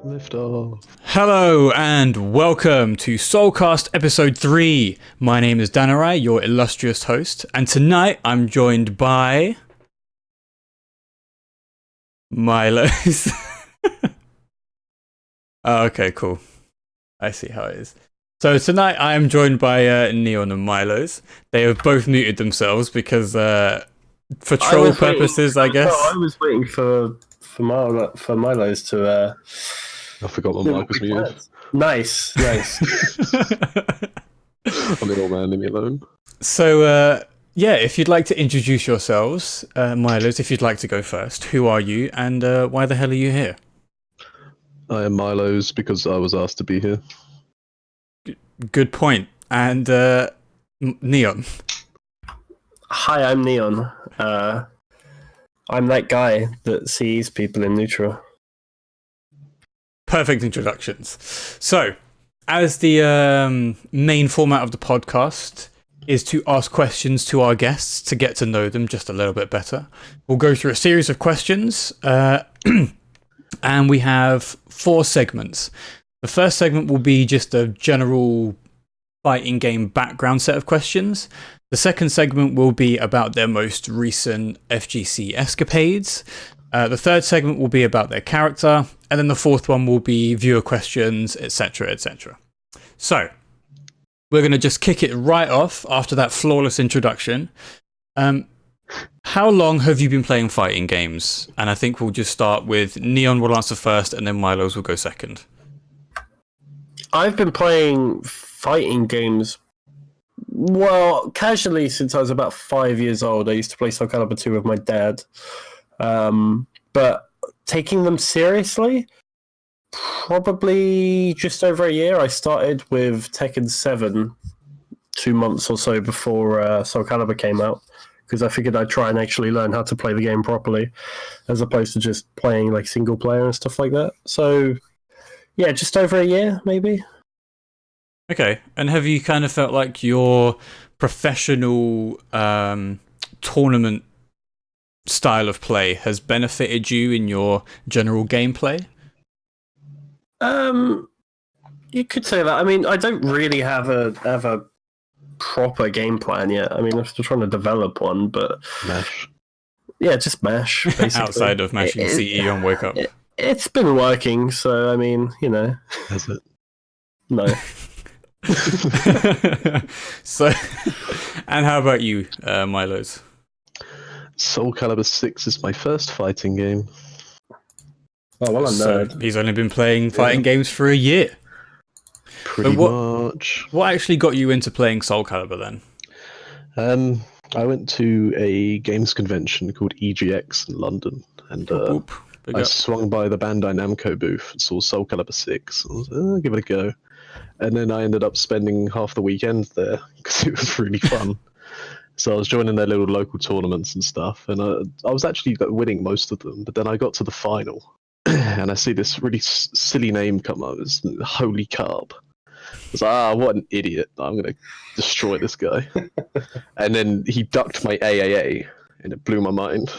Lift off. Hello and welcome to SoulCast episode 3. My name is Danarai, your illustrious host, and tonight I'm joined by Myloes. Oh, okay, cool. I see how it is. So tonight I am joined by Neon and Myloes. They have both muted themselves because for troll purposes, I guess. No, I was waiting for Myloes to. I forgot my mic was muted. Nice. I'm little man, leave me alone. So, yeah, if you'd like to introduce yourselves, Myloes, if you'd like to go first, who are you and why the hell are you here? I am Myloes because I was asked to be here. Good point. And Neon. Hi, I'm Neon. I'm that guy that sees people in neutral. Perfect introductions. So, as the main format of the podcast is to ask questions to our guests to get to know them just a little bit better, we'll go through a series of questions, and we have 4 segments. The first segment will be just a general fighting game background set of questions. The second segment will be about their most recent FGC escapades. The third segment will be about their character, and then the fourth one will be viewer questions, etc., etc. So, we're going to just kick it right off after that flawless introduction. How long have you been playing fighting games? And I think we'll just start with Neon will answer first, and then Myloes will go second. I've been playing fighting games, well, casually since I was about 5 years old. I used to play Soul Calibur 2 with my dad. But taking them seriously, probably just over a year. I started with Tekken 7 2 months or so before Soul Calibur came out, because I figured I'd try and actually learn how to play the game properly, as opposed to just playing like single player and stuff like that. So, yeah, just over a year, maybe. Okay, and have you kind of felt like your professional tournament style of play has benefited you in your general gameplay? You could say that. I mean, I don't really have a proper game plan yet. I mean, I'm still trying to develop one, but Mash. yeah, just mash. Basically. Outside of mashing CE on Wake Up. It's been working, so I mean, you know. Has it? No. So, and how about you, Myloes? Soul Calibur 6 is my first fighting game. Oh, well, I'm So nerd. he's only been playing fighting games for a year. Pretty much. What actually got you into playing Soul Calibur then? I went to a games convention called EGX in London, and Big I up. swung by the Bandai Namco booth and saw Soul Calibur 6. I was like, give it a go. And then I ended up spending half the weekend there because it was really fun. So I was joining their little local tournaments and stuff, and I was actually winning most of them. But then I got to the final, and I see this really silly name come up. It's Holy Carb. I was like, what an idiot. I'm going to destroy this guy. And then he ducked my AAA, and it blew my mind.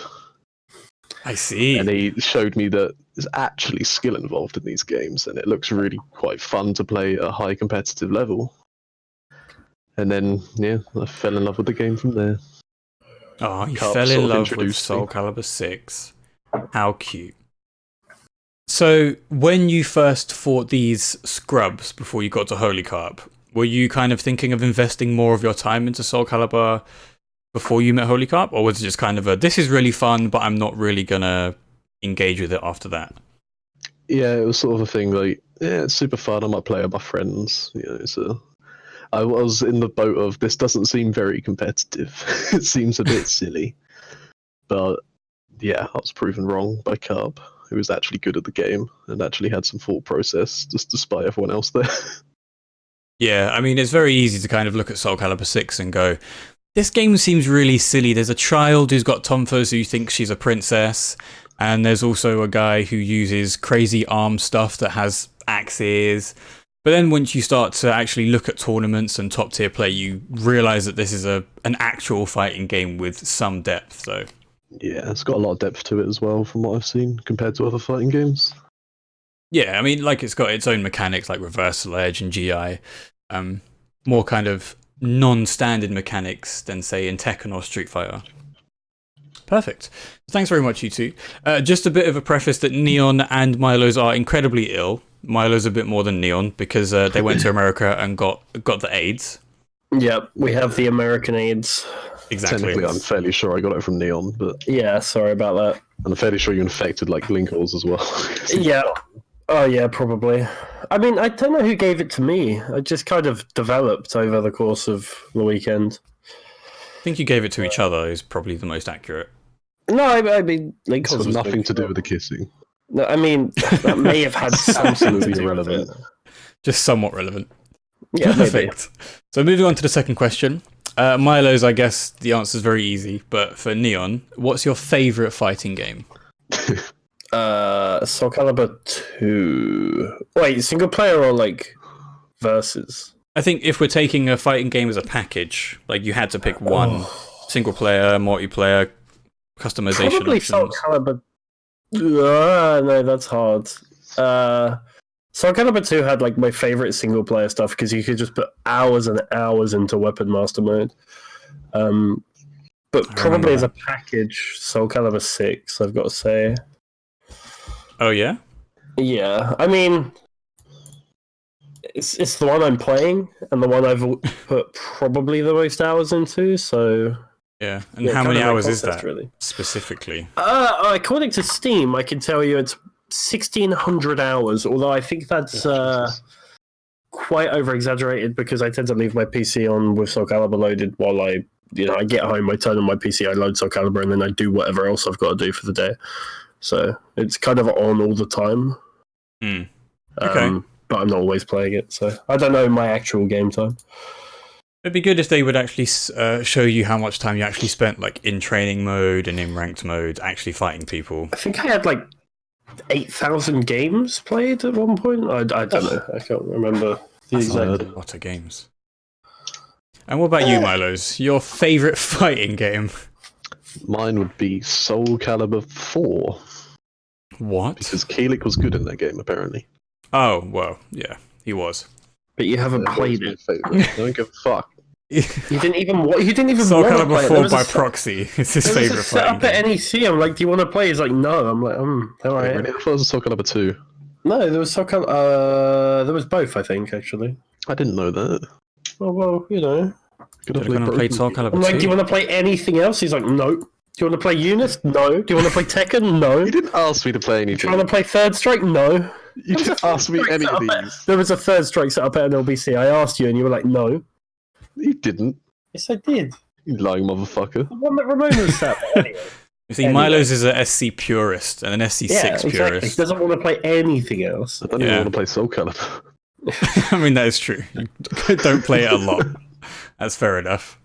I see. And he showed me that there's actually skill involved in these games, and it looks really quite fun to play at a high competitive level. And then, yeah, I fell in love with the game from there. Oh, you Carp fell sort in of love with introduced Soul me. Calibur 6. How cute. So, when you first fought these scrubs before you got to Holy Carp, were you kind of thinking of investing more of your time into Soul Calibur before you met Holy Carp? Or was it just kind of this is really fun, but I'm not really going to engage with it after that? Yeah, it was sort of a thing like, yeah, it's super fun. I might play with my friends. You know, so I was in the boat of this doesn't seem very competitive. It seems a bit silly. But yeah, I was proven wrong by Carp, who was actually good at the game and actually had some thought process, just despite everyone else there. Yeah, I mean, it's very easy to kind of look at Soul Calibur 6 and go, this game seems really silly. There's a child who's got tomfers who thinks she's a princess, and there's also a guy who uses crazy arm stuff that has axes. But then once you start to actually look at tournaments and top tier play, you realize that this is an actual fighting game with some depth. So Yeah, it's got a lot of depth to it as well, from what I've seen, compared to other fighting games. Yeah, I mean, like it's got its own mechanics like reversal edge and GI, more kind of non-standard mechanics than say in Tekken or Street Fighter. Perfect. Thanks very much, you two. Just a bit of a preface that Neon and Myloes are incredibly ill. Myloes a bit more than Neon because they went to America and got the AIDS. Yep, we have the American AIDS. Exactly. Technically, I'm fairly sure I got it from Neon, but Yeah, sorry about that. and I'm fairly sure you infected like Blinkles as well. Yeah. Oh, yeah, probably. I mean, I don't know who gave it to me. I just kind of developed over the course of the weekend. I think you gave it to each other is probably the most accurate. No, I mean, It's got nothing to do with the kissing. No, I mean, that may have had something to Absolutely do with irrelevant. it. Just somewhat relevant. Yeah, maybe. Perfect. So moving on to the second question. Myloes, I guess the answer is very easy, but for Neon, what's your favourite fighting game? Soul Calibur 2. Wait, single player or like versus? I think if we're taking a fighting game as a package, like you had to pick one single player, multiplayer, customization Probably Soul options. Calibur. No, that's hard. Soul Calibur 2 had like my favorite single player stuff because you could just put hours and hours into Weapon Master mode. But probably as a package, Soul Calibur 6, I've got to say. Oh yeah? Yeah, I mean, it's the one I'm playing and the one I've put probably the most hours into. So Yeah. And yeah, how many kind of my hours is concept, that really? specifically? According to Steam, I can tell you it's 1,600 hours. Although I think that's quite over exaggerated because I tend to leave my PC on with Soul Calibur loaded while I get home. I turn on my PC, I load Soul Calibur, and then I do whatever else I've got to do for the day. So it's kind of on all the time. Okay. But I'm not always playing it, so I don't know my actual game time. It'd be good if they would actually show you how much time you actually spent, like in training mode and in ranked mode, actually fighting people. I think I had like 8,000 games played at one point. I don't know. I can't remember the That's exact. a lot of games. And what about you, Myloes? Your favourite fighting game? Mine would be Soul Calibur 4 What? because Keelik was good in that game apparently. Oh, well, yeah, he was. But you haven't played it. Favorite. Don't give a fuck. You didn't even. What? You didn't even. Soul want to Calibur play it. 4 by proxy is his There was favourite a setup fighting at game. NEC. I'm like, do you want to play? He's like, no. I'm like, all right. Really? I thought it was Soul Calibur 2. No, there was Soul Calibur. There was both, I think, actually. I didn't know that. Oh well, Could Should have gone and played Soul Calibur I'm like, do you 2. want to play anything else? He's like, no. Do you want to play Eunice? No. Do you want to play Tekken? No. You didn't ask me to play anything. Trying to play Third Strike? No. You didn't ask me any of these. There was a Third Strike set up at an LBC. I asked you, and you were like, no. You didn't. Yes, I did. You lying motherfucker. The one that Ramon was set up. Anyway. You see, Anyway. Myloes is a SC purist and an SC6 Yeah, exactly. He purist. doesn't want to play anything else. I don't even want to play Soul Calibur. I mean, that is true. You don't play it a lot. That's fair enough.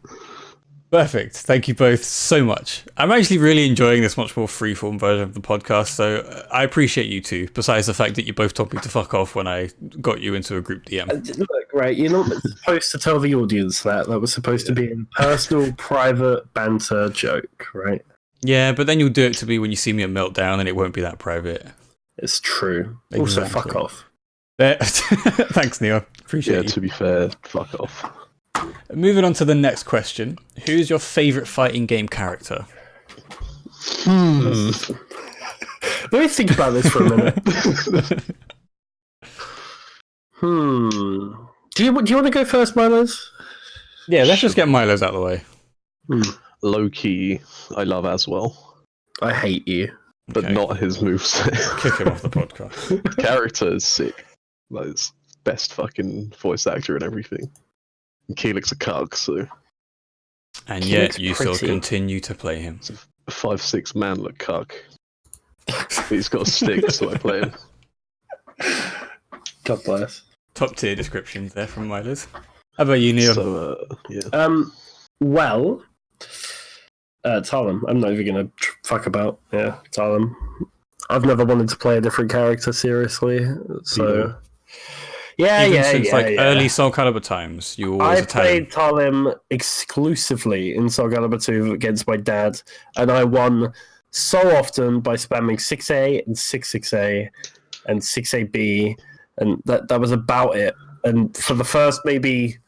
Perfect. Thank you both so much. I'm actually really enjoying this much more freeform version of the podcast, so I appreciate you two, besides the fact that you both told me to fuck off when I got you into a group DM. Look, right, you're not supposed to tell the audience that. That was supposed to be a personal, private banter joke, right? Yeah, but then you'll do it to me when you see me at Meltdown, and it won't be that private. It's true. Also, Exactly. fuck off. Thanks, Neil. Appreciate Yeah, you. to be fair, fuck off. Moving on to the next question. Who's your favourite fighting game character? Let me think about this for a minute. Do you want to go first, Myloes? Yeah, let's just get Myloes out of the way. Low key, I love as well, I hate you. but Okay. not his moveset. Kick him off the podcast. Character is sick. Like, it's best fucking voice actor and everything. And Keelik's a cuck, so And He yet looks you still pretty. continue to play him. a 5'6" man look cuck. But he's got a stick, so I play him. God bless. Top tier descriptions there from Myloes. How about you, Neil? So, yeah. Well, Talon. I'm not even gonna fuck about. Yeah, Talon. I've never wanted to play a different character seriously, so yeah, Even yeah, since yeah, like yeah. early Soul Calibur times, you were always I Italian. played Talon exclusively in Soul Calibur 2 against my dad, and I won so often by spamming 6A and 66A. and 6AB, and that was about it. And for the first maybe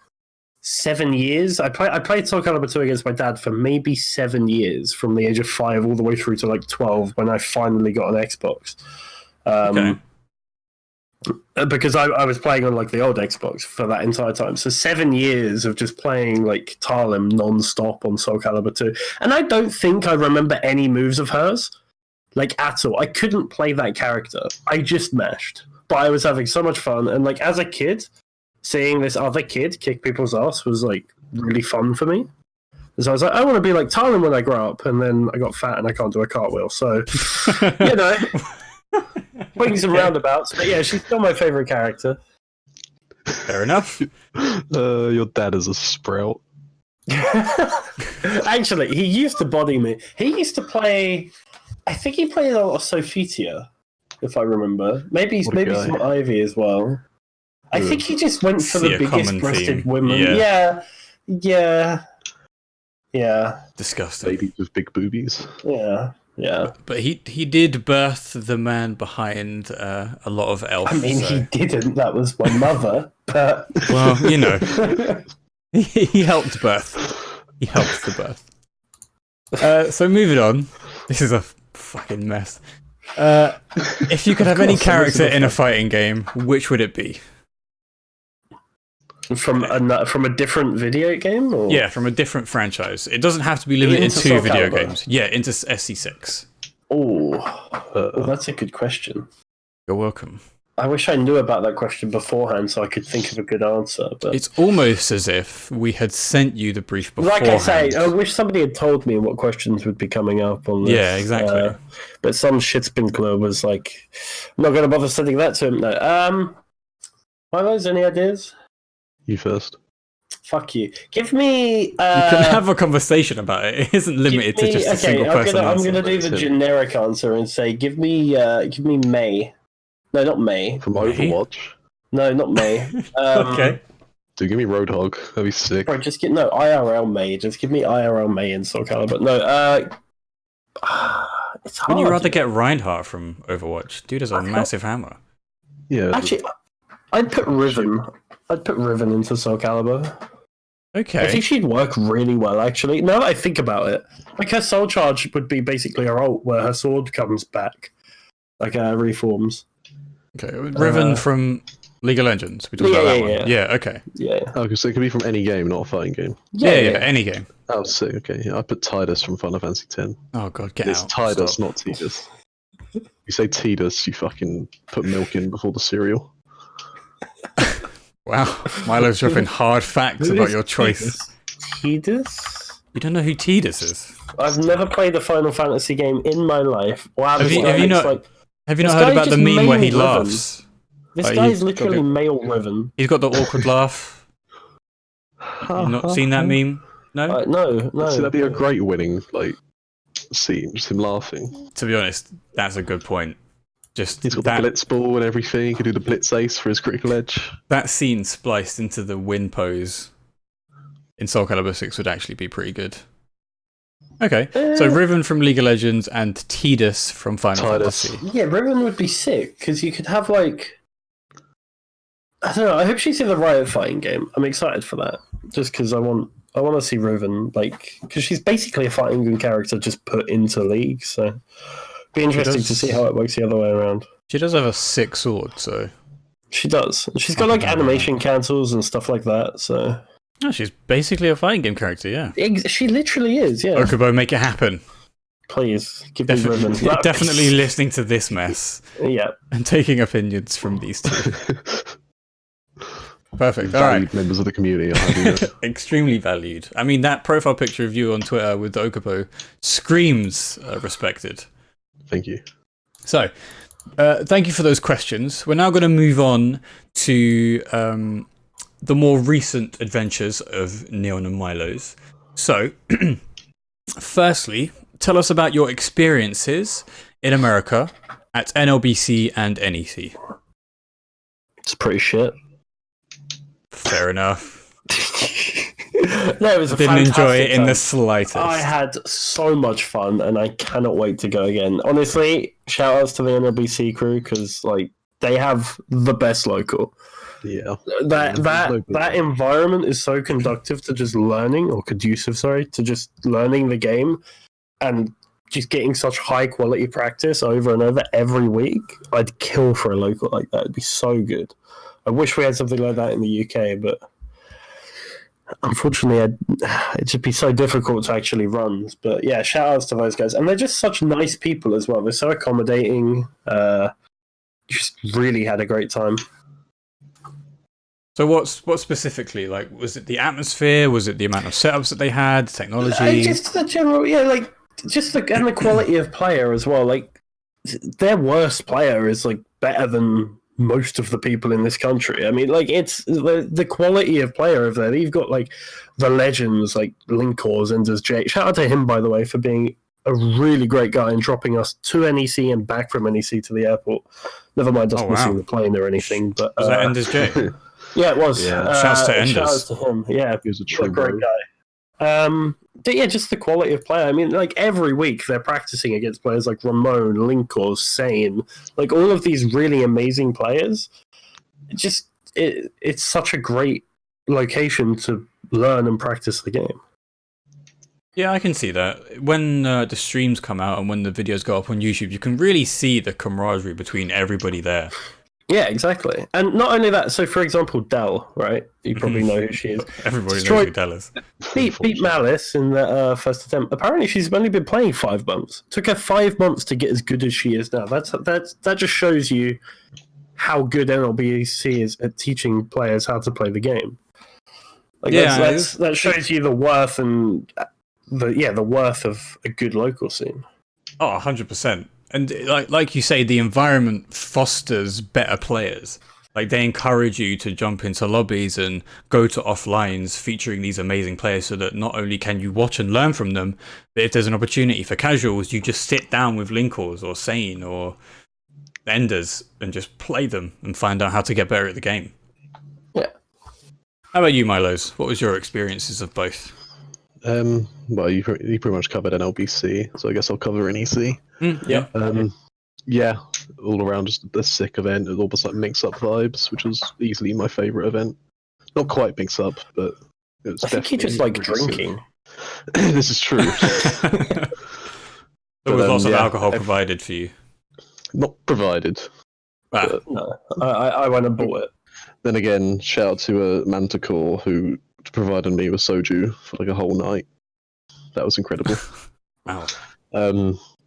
7 years, I played Soul Calibur 2 against my dad for maybe 7 years, from the age of 5 all the way through to like 12 when I finally got an Xbox. Okay. Because I was playing on like the old Xbox for that entire time. So 7 years of just playing like Talim non-stop on Soul Calibur 2. And I don't think I remember any moves of hers, like at all. I couldn't play that character. I just mashed. But I was having so much fun. And like as a kid, seeing this other kid kick people's ass was like really fun for me. So I was like, I want to be like Talim when I grow up. And then I got fat and I can't do a cartwheel. So, you know... Swings and roundabouts, but yeah, she's still my favourite character. Fair enough. Your dad is a sprout. Actually, he used to body me. He used to play... I think he played a lot of Sophitia, if I remember. Maybe some Ivy as well. I think he just went for the biggest breasted women. Yeah. Disgusting. Babies with big boobies. Yeah. But he did birth the man behind a lot of elf. I mean, he didn't. That was my mother. But well, you know, he helped birth. He helped the birth. So moving on. This is a fucking mess. If you could have any character in a fighting game, which would it be? From a different video game? Or? Yeah, from a different franchise. It doesn't have to be limited to video games. Yeah, into SC6. Oh, that's a good question. You're welcome. I wish I knew about that question beforehand so I could think of a good answer. But it's almost as if we had sent you the brief beforehand. Like I say, I wish somebody had told me what questions would be coming up on this. Yeah, exactly. But some shitspinkler was like, I'm not going to bother sending that to him. No. Myloes, any ideas? You first. Fuck you. Give me... you can have a conversation about it. It isn't limited to just a single person. I'm going to do the generic answer and say, give me May. No, not May. From Overwatch? No, not May. Okay. Dude, give me Roadhog. That'd be sick. Bro, just get... No, IRL May. Just give me IRL May in Soul Calibur. No, it's hard. Wouldn't you rather get Reinhardt from Overwatch? Dude has a massive hammer. Yeah. Actually, I'd put Riven. I'd put Riven into Soul Calibur. Okay. I think she'd work really well, actually. Now that I think about it, like her soul charge would be basically her ult, where her sword comes back, like reforms. Okay, Riven from League of Legends. We talked about that one. Yeah. Okay. Yeah. Oh, so it could be from any game, not a fighting game. Yeah, any game. Oh, sick. Okay, yeah, I put Tidus from Final Fantasy X. Oh god, get it's out! It's Tidus, not Tidus. You say Tidus, you fucking put milk in before the cereal. Wow, Milo's dropping hard facts about your choice. Tidus? You don't know who Tidus is? I've never played a Final Fantasy game in my life. Wow, have you not heard about the meme where he laughs? This guy is literally male Riven. He's got the awkward laugh. You've not seen that meme? No? No. So that'd be a great winning scene, just him laughing. To be honest, that's a good point. Just he's got the blitz ball and everything. He can do the blitz ace for his critical edge. That scene spliced into the win pose in Soul Calibur 6 would actually be pretty good. Okay, so Riven from League of Legends and Tidus from Final Fantasy. Yeah, Riven would be sick because you could have like... I don't know, I hope she's in the Riot fighting game. I'm excited for that. Just because I want to see Riven, because she's basically a fighting game character just put into League, so... Be interesting to see how it works the other way around. She does have a sick sword, so... She does. She's got like animation cancels and stuff like that, so... Oh, she's basically a fighting game character, yeah. She literally is, yeah. Okubo, make it happen. Please, give me Riven. Definitely listening to this mess. Yeah. And taking opinions from these two. Perfect. Valued all right. members of the community. Extremely valued. I mean, that profile picture of you on Twitter with the Okubo screams respected. Thank you. So, thank you for those questions. We're now going to move on to the more recent adventures of Neon and Myloes. So, firstly, tell us about your experiences in America at NLBC and NEC. It's pretty shit. Fair enough. No, it was a Didn't enjoy it in time. the slightest. I had so much fun, and I cannot wait to go again. Honestly, shout outs to the NLBC crew because, like, they have the best local. Yeah. That environment is so conducive to just learning, or conducive, sorry, to just learning the game and just getting such high quality practice over and over every week. I'd kill for a local like that. It'd be so good. I wish we had something like that in the UK, but unfortunately, it'd just be so difficult to actually run. But yeah, shout outs to those guys. And they're just such nice people as well. They're so accommodating. Just really had a great time. So what specifically? Like, was it the atmosphere? Was it the amount of setups that they had? Technology? Just the general, yeah, like just and the quality of player as well. Like their worst player is like better than most of the people in this country. I mean, like it's the quality of player over there. You've got like the legends like Linkors and as Jake. Shout out to him, by the way, for being a really great guy and dropping us to NEC and back from NEC to the airport. Never mind us missing the plane or anything. But was that Enders Jake? Yeah, it was. Yeah. Shouts to Enders. Shouts to him. Yeah, He was a true great guy. But yeah, just the quality of player. I mean, like every week they're practicing against players like Ramon, Linkor, Sane, like all of these really amazing players. It's such a great location to learn and practice the game. Yeah, I can see that. When the streams come out and when the videos go up on YouTube, you can really see the camaraderie between everybody there. Yeah, exactly. And not only that, so for example, Dell, right? You probably know who she is. Everybody knows who Dell is. Beat Myloes in the first attempt. Apparently, she's only been playing 5 months. Took her 5 months to get as good as she is now. That just shows you how good NLBC is at teaching players how to play the game. Like that shows you the worth and the worth of a good local scene. Oh, 100%. And like you say, the environment fosters better players. Like they encourage you to jump into lobbies and go to offlines featuring these amazing players so that not only can you watch and learn from them, but if there's an opportunity for casuals, you just sit down with Linkors or Sane or Enders and just play them and find out how to get better at the game. Yeah. How about you, Myloes? What was your experiences of both? Well, you pretty much covered NLBC, so I guess I'll cover NEC. Yeah. Yeah, all around just a sick event. It almost like mix up vibes, which was easily my favourite event. Not quite mix up, but it was. I think you just like drinking. This is true. There was lots of alcohol provided for you. Not provided. No, I went and bought it. Then again, shout out to Manticore who provided me with soju for like a whole night. That was incredible. Wow.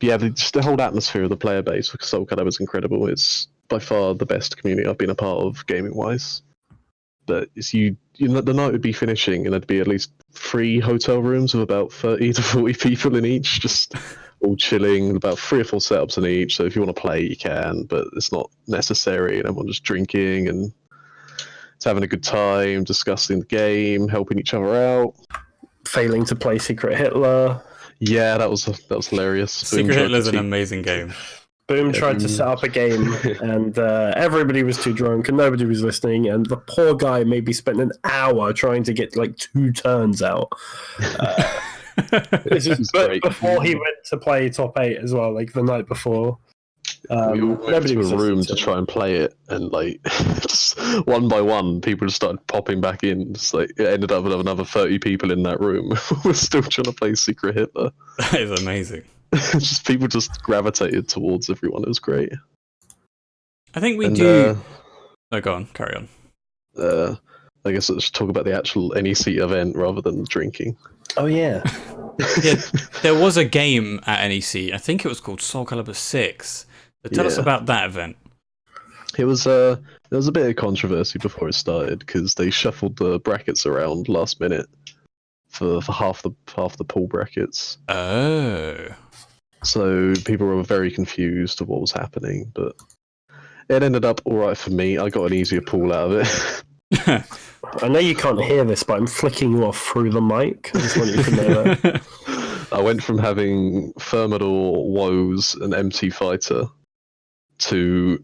Yeah, just the whole atmosphere of the player base for Soul Calibur was incredible. It's by far the best community I've been a part of gaming-wise. But it's the night would be finishing and there'd be at least 3 hotel rooms with about 30 to 40 people in each, just all chilling, about 3 or 4 setups in each. So if you want to play, you can, but it's not necessary. And everyone just drinking and having a good time, discussing the game, helping each other out. Failing to play Secret Hitler. Yeah, that was hilarious. Secret Hitler's an amazing game. Boom tried to set up a game, and everybody was too drunk, and nobody was listening, and the poor guy maybe spent an hour trying to get like 2 turns out. Before he went to play top 8 as well, like the night before. We all went to a room to try and play it, and like just one by one, people just started popping back in. Just like it ended up with another 30 people in that room. We're still trying to play Secret Hitler. That is amazing. Just people just gravitated towards everyone. It was great. I think we do. No, go on, carry on. I guess let's talk about the actual NEC event rather than drinking. Oh yeah. Yeah, there was a game at NEC. I think it was called Soul Calibur 6. So tell us about that event. It was there was a bit of controversy before it started because they shuffled the brackets around last minute for half the pool brackets. Oh. So people were very confused of what was happening, but it ended up all right for me. I got an easier pool out of it. I know you can't hear this, but I'm flicking you off through the mic. I just want you to know that. I went from having Thermidor, Woes, and MT Fighter to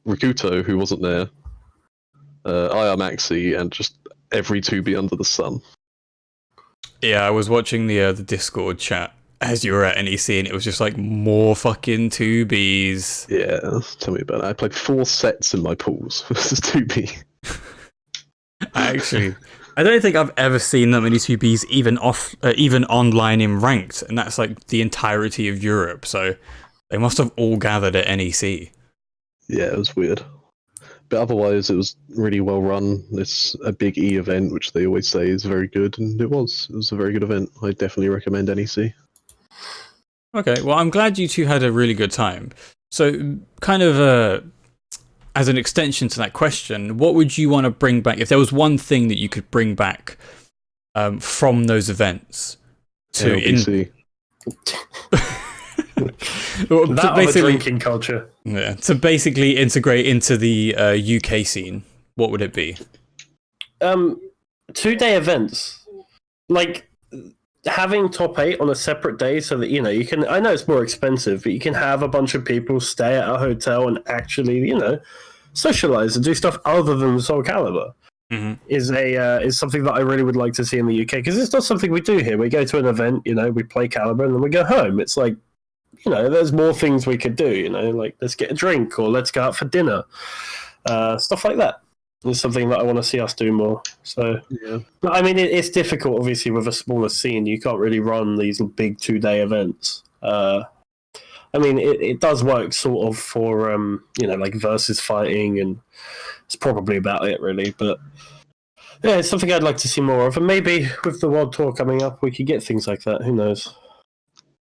Rikuto, who wasn't there, IR Maxi, and just every 2B under the sun. Yeah, I was watching the Discord chat, as you were at NEC, and it was just like more fucking 2Bs. Yeah, tell me about it. I played 4 sets in my pools versus 2B. I don't think I've ever seen that many 2Bs even online in ranked, and that's like the entirety of Europe. So they must have all gathered at NEC. Yeah, it was weird. But otherwise, it was really well run. It's a big E event, which they always say is very good, and it was. It was a very good event. I definitely recommend NEC. Okay, well, I'm glad you two had a really good time. So, kind of as an extension to that question, what would you want to bring back if there was one thing that you could bring back from those events to LBC. That basically drinking culture. Yeah, to basically integrate into the UK scene, what would it be? 2-day events, like having top 8 on a separate day, so that you can. I know it's more expensive, but you can have a bunch of people stay at a hotel and actually, socialize and do stuff other than Soul Calibur. Is something that I really would like to see in the UK, because it's not something we do here. We go to an event, we play Calibur, and then we go home. It's like, there's more things we could do, like let's get a drink or let's go out for dinner. Stuff like that is something that I want to see us do more. So, yeah. But I mean, it's difficult, obviously, with a smaller scene. You can't really run these big 2-day events. I mean, it does work sort of for, like versus fighting, and it's probably about it, really. But yeah, it's something I'd like to see more of. And maybe with the World Tour coming up, we could get things like that. Who knows?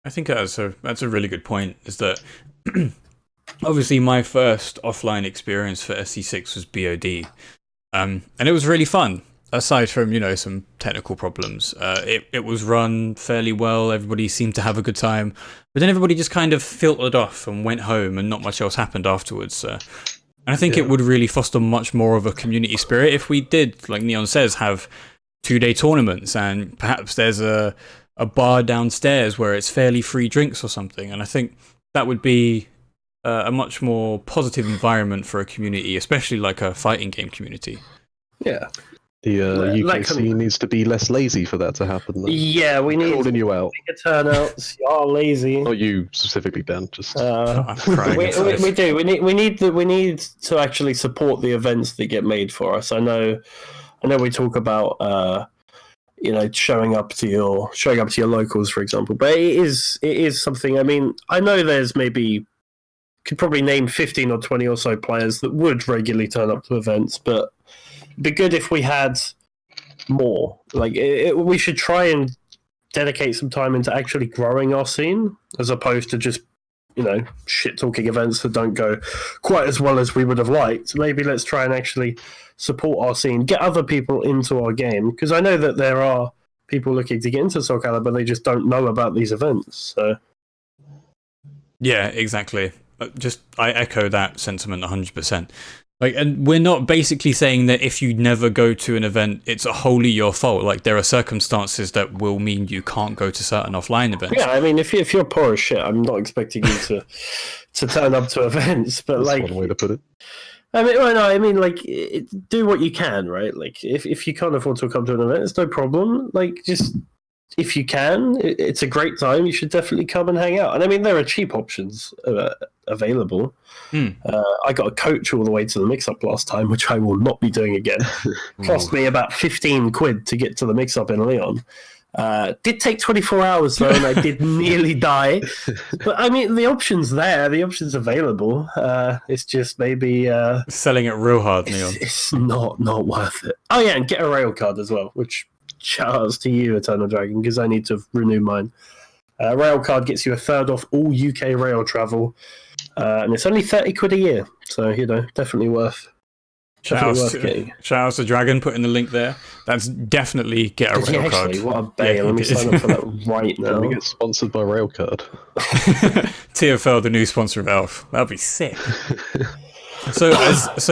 I think that's a really good point, is that obviously my first offline experience for SC6 was BOD, and it was really fun. Aside from, some technical problems, it was run fairly well. Everybody seemed to have a good time, but then everybody just kind of filtered off and went home, and not much else happened afterwards. And I think it would really foster much more of a community spirit if we did, like Neon says, have 2-day tournaments, and perhaps there's a bar downstairs where it's fairly free drinks or something. And I think that would be a much more positive environment for a community, especially like a fighting game community. Yeah. The UK scene needs to be less lazy for that to happen. Though. Yeah, we need calling you out. Bigger turnouts. You're lazy. Not you specifically, Dan. Just I'm crying. We do. We need to actually support the events that get made for us. I know. We talk about showing up to your locals, for example. But it is something. I mean, I know there's maybe could probably name 15 or 20 or so players that would regularly turn up to events, but it'd be good if we had more. Like, we should try and dedicate some time into actually growing our scene, as opposed to just, shit-talking events that don't go quite as well as we would have liked. Maybe let's try and actually support our scene, get other people into our game, because I know that there are people looking to get into Soul Calibur, but they just don't know about these events. So, yeah, exactly. I echo that sentiment 100%. Like, and we're not basically saying that if you never go to an event, it's wholly your fault. Like, there are circumstances that will mean you can't go to certain offline events. Yeah, I mean, if you're poor as shit, I'm not expecting you to turn up to events. But that's like, one way to put it. I mean, well, no, I mean, like, do what you can, right? Like, if you can't afford to come to an event, it's no problem. Like, just if you can, it's a great time. You should definitely come and hang out. And I mean, there are cheap options available. I got a coach all the way to the mix-up last time, which I will not be doing again. Cost me about 15 quid to get to the mix-up in Leon. Did take 24 hours though, and I did nearly die. But I mean, the option's there, the option's available. It's just maybe selling it real hard, Neon. It's not worth it. Oh yeah, and get a rail card as well, which shout-outs to you, Eternal Dragon, because I need to renew mine. Rail card gets you a third off all UK rail travel, and it's only 30 quid a year, so definitely worth. Shout out to Dragon putting the link there. That's definitely get a rail card. What a bail. Let me sign up for that right now. We get sponsored by Railcard. TFL, the new sponsor of Elf. That'd be sick. So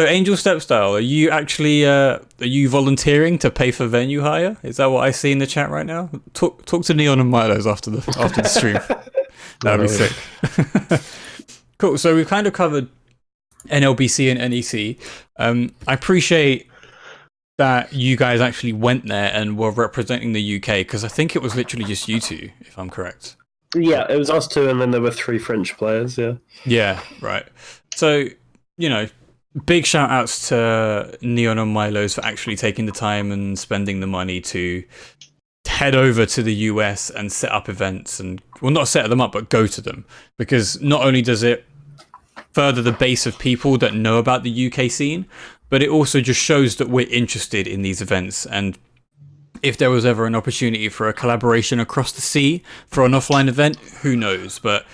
Angel Stepstyle, are you actually are you volunteering to pay for venue hire? Is that what I see in the chat right now? Talk to Neon and Myloes after the stream. That'd be sick. Cool. So we've kind of covered NLBC and NEC. I appreciate that you guys actually went there and were representing the UK, because I think it was literally just you two, if I'm correct. Yeah, it was us two, and then there were 3 French players. Yeah. Yeah, right. So, big shout outs to Neon and Myloes for actually taking the time and spending the money to head over to the US and set up events and, well, not set them up, but go to them. Because not only does it further the base of people that know about the UK scene, but it also just shows that we're interested in these events. And if there was ever an opportunity for a collaboration across the sea for an offline event, who knows? But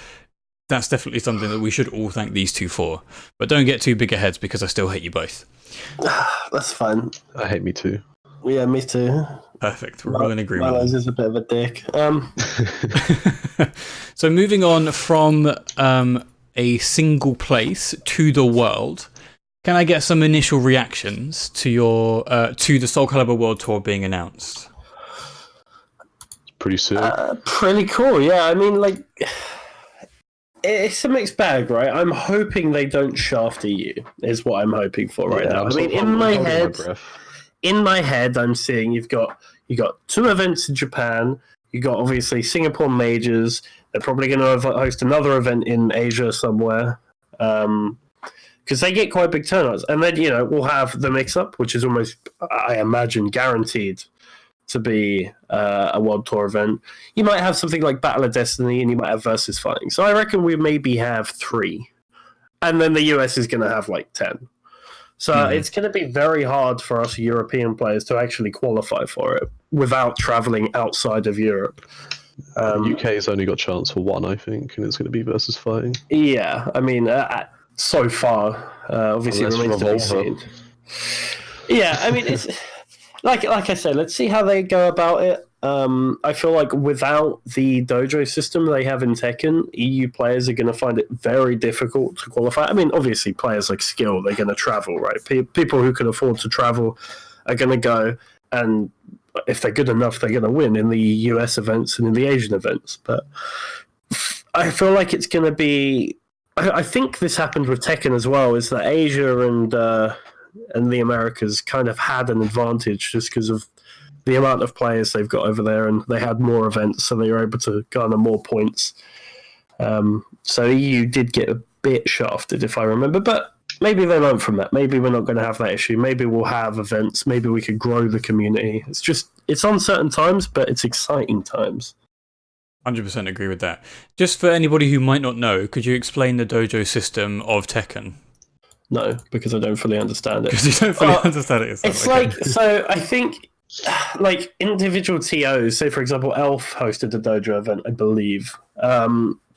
that's definitely something that we should all thank these two for. But don't get too big aheads because I still hate you both. That's fine. I hate me too. Yeah, me too. Perfect. We're all in agreement. Myloes is a bit of a dick. So moving on from a single place to the world, can I get some initial reactions to your to the Soul Calibur World Tour being announced? Pretty sick. Pretty cool. Yeah, I mean, like, it's a mixed bag, right? I'm hoping they don't shaft EU. Is what I'm hoping for right now. I mean, in my head, I'm seeing you got 2 events in Japan. You got obviously Singapore majors. They're probably going to host another event in Asia somewhere, because they get quite big turnouts. And then we'll have the mix-up, which is almost, I imagine, guaranteed to be a World Tour event. You might have something like Battle of Destiny, and you might have versus fighting. So I reckon we maybe have 3, and then the US is going to have like 10. So it's going to be very hard for us European players to actually qualify for it without traveling outside of Europe. UK's only got a chance for 1, I think, and it's going to be versus fighting. Yeah, I mean, so far, obviously, it remains to be seen. Yeah, I mean, it's like I said, let's see how they go about it. I feel like without the dojo system they have in Tekken, EU players are going to find it very difficult to qualify. I mean, obviously, players like skill, they're going to travel, right? People who can afford to travel are going to go, and if they're good enough, they're going to win in the US events and in the Asian events. But I feel like it's going to be... I think this happened with Tekken as well, is that Asia and the Americas kind of had an advantage just because of the amount of players they've got over there, and they had more events, so they were able to garner more points. So EU did get a bit shafted, if I remember, but maybe they learned from that. Maybe we're not going to have that issue. Maybe we'll have events. Maybe we could grow the community. It's uncertain times, but it's exciting times. 100% agree with that. Just for anybody who might not know, could you explain the dojo system of Tekken? No, because I don't fully understand it. Because you don't fully understand it yourself. It's like, so I think, like, individual TOs, say, for example, Elf hosted a dojo event, I believe.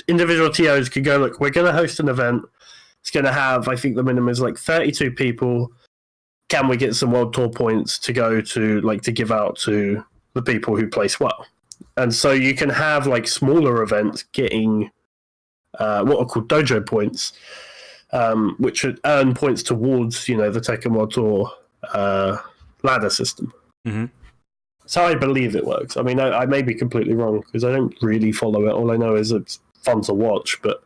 Individual TOs could go, look, we're going to host an event. It's going to have, I think the minimum is like 32 people. Can we get some World Tour points to go to, like, to give out to the people who place well? And so you can have, like, smaller events getting what are called dojo points, which would earn points towards, the Tekken World Tour ladder system. Mm-hmm. So I believe it works. I mean, I may be completely wrong because I don't really follow it. All I know is it's fun to watch, but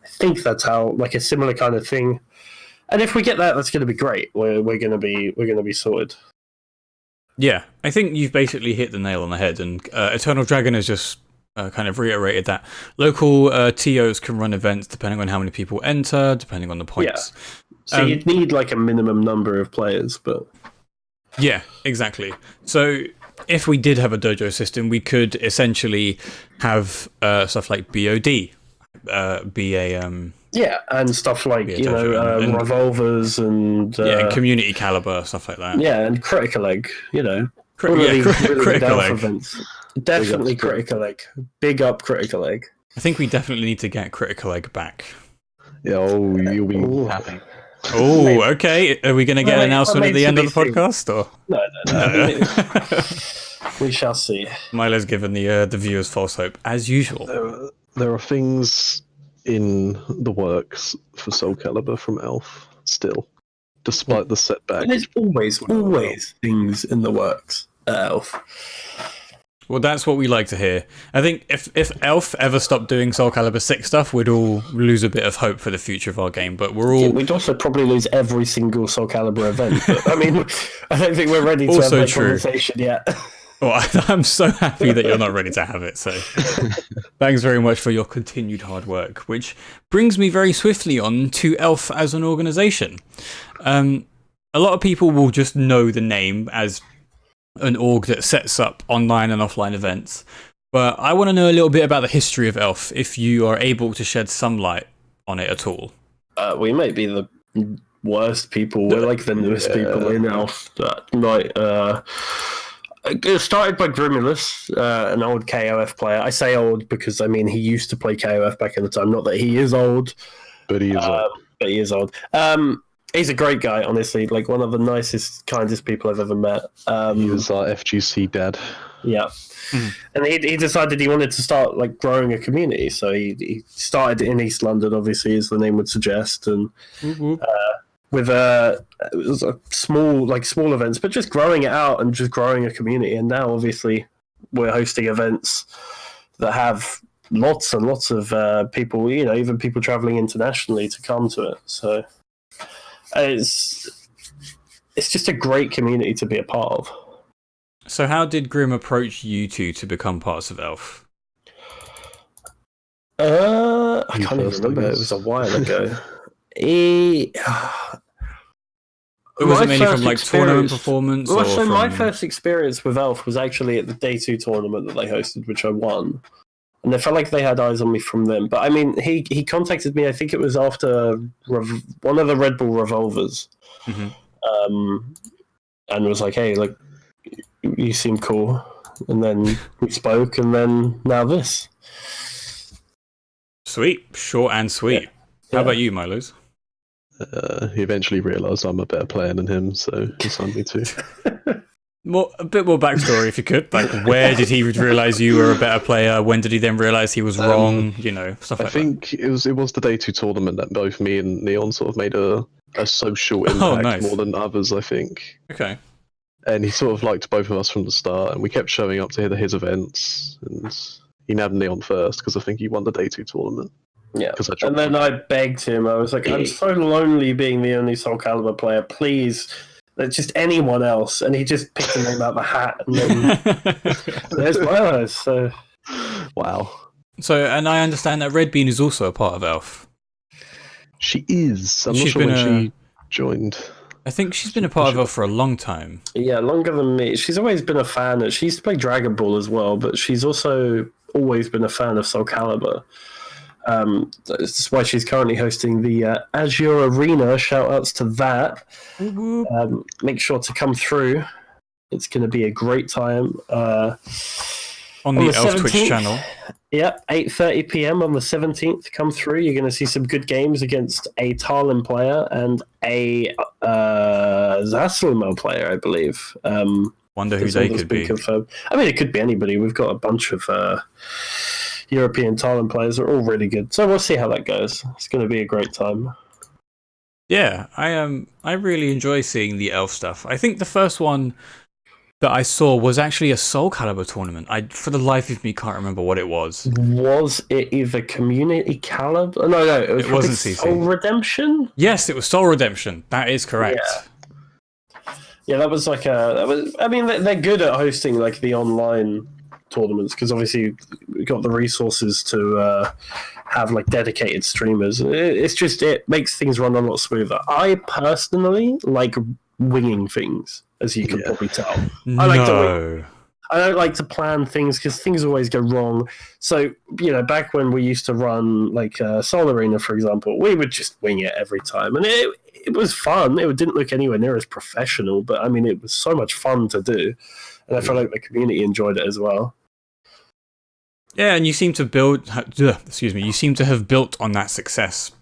I think that's how, like, a similar kind of thing. And if we get that, that's going to be great. We're going to be sorted. Yeah, I think you've basically hit the nail on the head, and Eternal Dragon has just kind of reiterated that local TOs can run events depending on how many people enter, depending on the points. Yeah. So you'd need like a minimum number of players, but... Yeah, exactly. So if we did have a dojo system, we could essentially have stuff like BOD be a... Yeah, and stuff like, and revolvers and... and community caliber, stuff like that. Yeah, and Critical Egg, Critical Egg. Events. Definitely Critical Egg. Big up Critical Egg. I think we definitely need to get Critical Egg back. Yeah, you'll be happy. Oh, okay. Are we going to get an announcement at the end of the podcast? Or? No. We shall see. Mylo's given the viewers false hope, as usual. There are things in the works for Soul Calibur from Elf still, despite the setback. And there's always things in the works at Elf. Well, that's what we like to hear. I think if Elf ever stopped doing Soul Calibur 6 stuff, we'd all lose a bit of hope for the future of our game. But we're all... Yeah, we'd also probably lose every single Soul Calibur event. But, I mean, I don't think we're ready to have that conversation yet. Well, I'm so happy that you're not ready to have it. So, thanks very much for your continued hard work. Which brings me very swiftly on to Elf as an organization. A lot of people will just know the name as an org that sets up online and offline events. But I want to know a little bit about the history of Elf, if you are able to shed some light on it at all. We might be the worst people. We're like the newest people in Elf. It started by Grimulus, an old KOF player. I say old because, I mean, he used to play KOF back in the time. Not that he is old. But he is old. But he is old. He's a great guy, honestly. Like, one of the nicest, kindest people I've ever met. He was our FGC dad. Yeah. And he decided he wanted to start, like, growing a community. So he started in East London, obviously, as the name would suggest. And with it was a small events, but just growing it out and just growing a community. And now, obviously, we're hosting events that have lots and lots of people, you know, even people traveling internationally to come to it. So it's just a great community to be a part of. So how did Grim approach you two to become parts of Elf? I can't even remember. It was a while ago. It was mainly from like tournament performance? Well, so my first experience with Elf was actually at the Day 2 tournament that they hosted, which I won. And I felt like they had eyes on me from them. But I mean, he contacted me, I think it was after one of the Red Bull Revolvers. And was like, hey, like, you seem cool. And then we spoke, and then now this. Sweet. Short and sweet. Yeah. How about you, Myloes? He eventually realised I'm a better player than him, so he signed me too. A bit more backstory, if you could. Like, where did he realise you were a better player? When did he then realise he was wrong? You know, stuff like that. I think it was the Day 2 tournament that both me and Neon sort of made a social impact more than others, I think. Okay. And he sort of liked both of us from the start, and we kept showing up to his events, and he nabbed Neon first, because I think he won the Day 2 tournament. Yeah, and then I begged him. I was like, I'm so lonely being the only Soul Calibur player. Please, just anyone else. And he just picked a name out of the hat. And then there's Myloes. So, wow. So, and I understand that Red Bean is also a part of Elf. She is. I'm not sure when she joined. I think she's been a part of Elf for a long time. Yeah, longer than me. She's always been a fan. She used to play Dragon Ball as well, but she's also always been a fan of Soul Calibur. That's why she's currently hosting the Azure Arena. Shout outs to that. Make sure to come through. It's going to be a great time. On the Elf 17th, Twitch channel. Yep, 8:30 p.m. on the 17th. Come through. You're going to see some good games against a Talon player and a Zasselmo player, I believe. Wonder who they could be. Confirmed. I mean, it could be anybody. We've got a bunch of European Talon players. Are all really good. So we'll see how that goes. It's going to be a great time. Yeah, I really enjoy seeing the Elf stuff. I think the first one that I saw was actually a Soul Calibur tournament. I, for the life of me, can't remember what it was. Was it either Community Calibur? No, it wasn't CC. Soul Redemption? Yes, it was Soul Redemption. That is correct. Yeah, that was like I mean, they're good at hosting like the online tournaments because obviously we've got the resources to have like dedicated streamers. It makes things run a lot smoother. I personally like winging things, as you can probably tell. I don't like to plan things because things always go wrong. So, you know, back when we used to run like Soul Arena, for example, we would just wing it every time. And it was fun. It didn't look anywhere near as professional, but I mean, it was so much fun to do. And I feel like the community enjoyed it as well. Yeah, and you seem to have built on that success.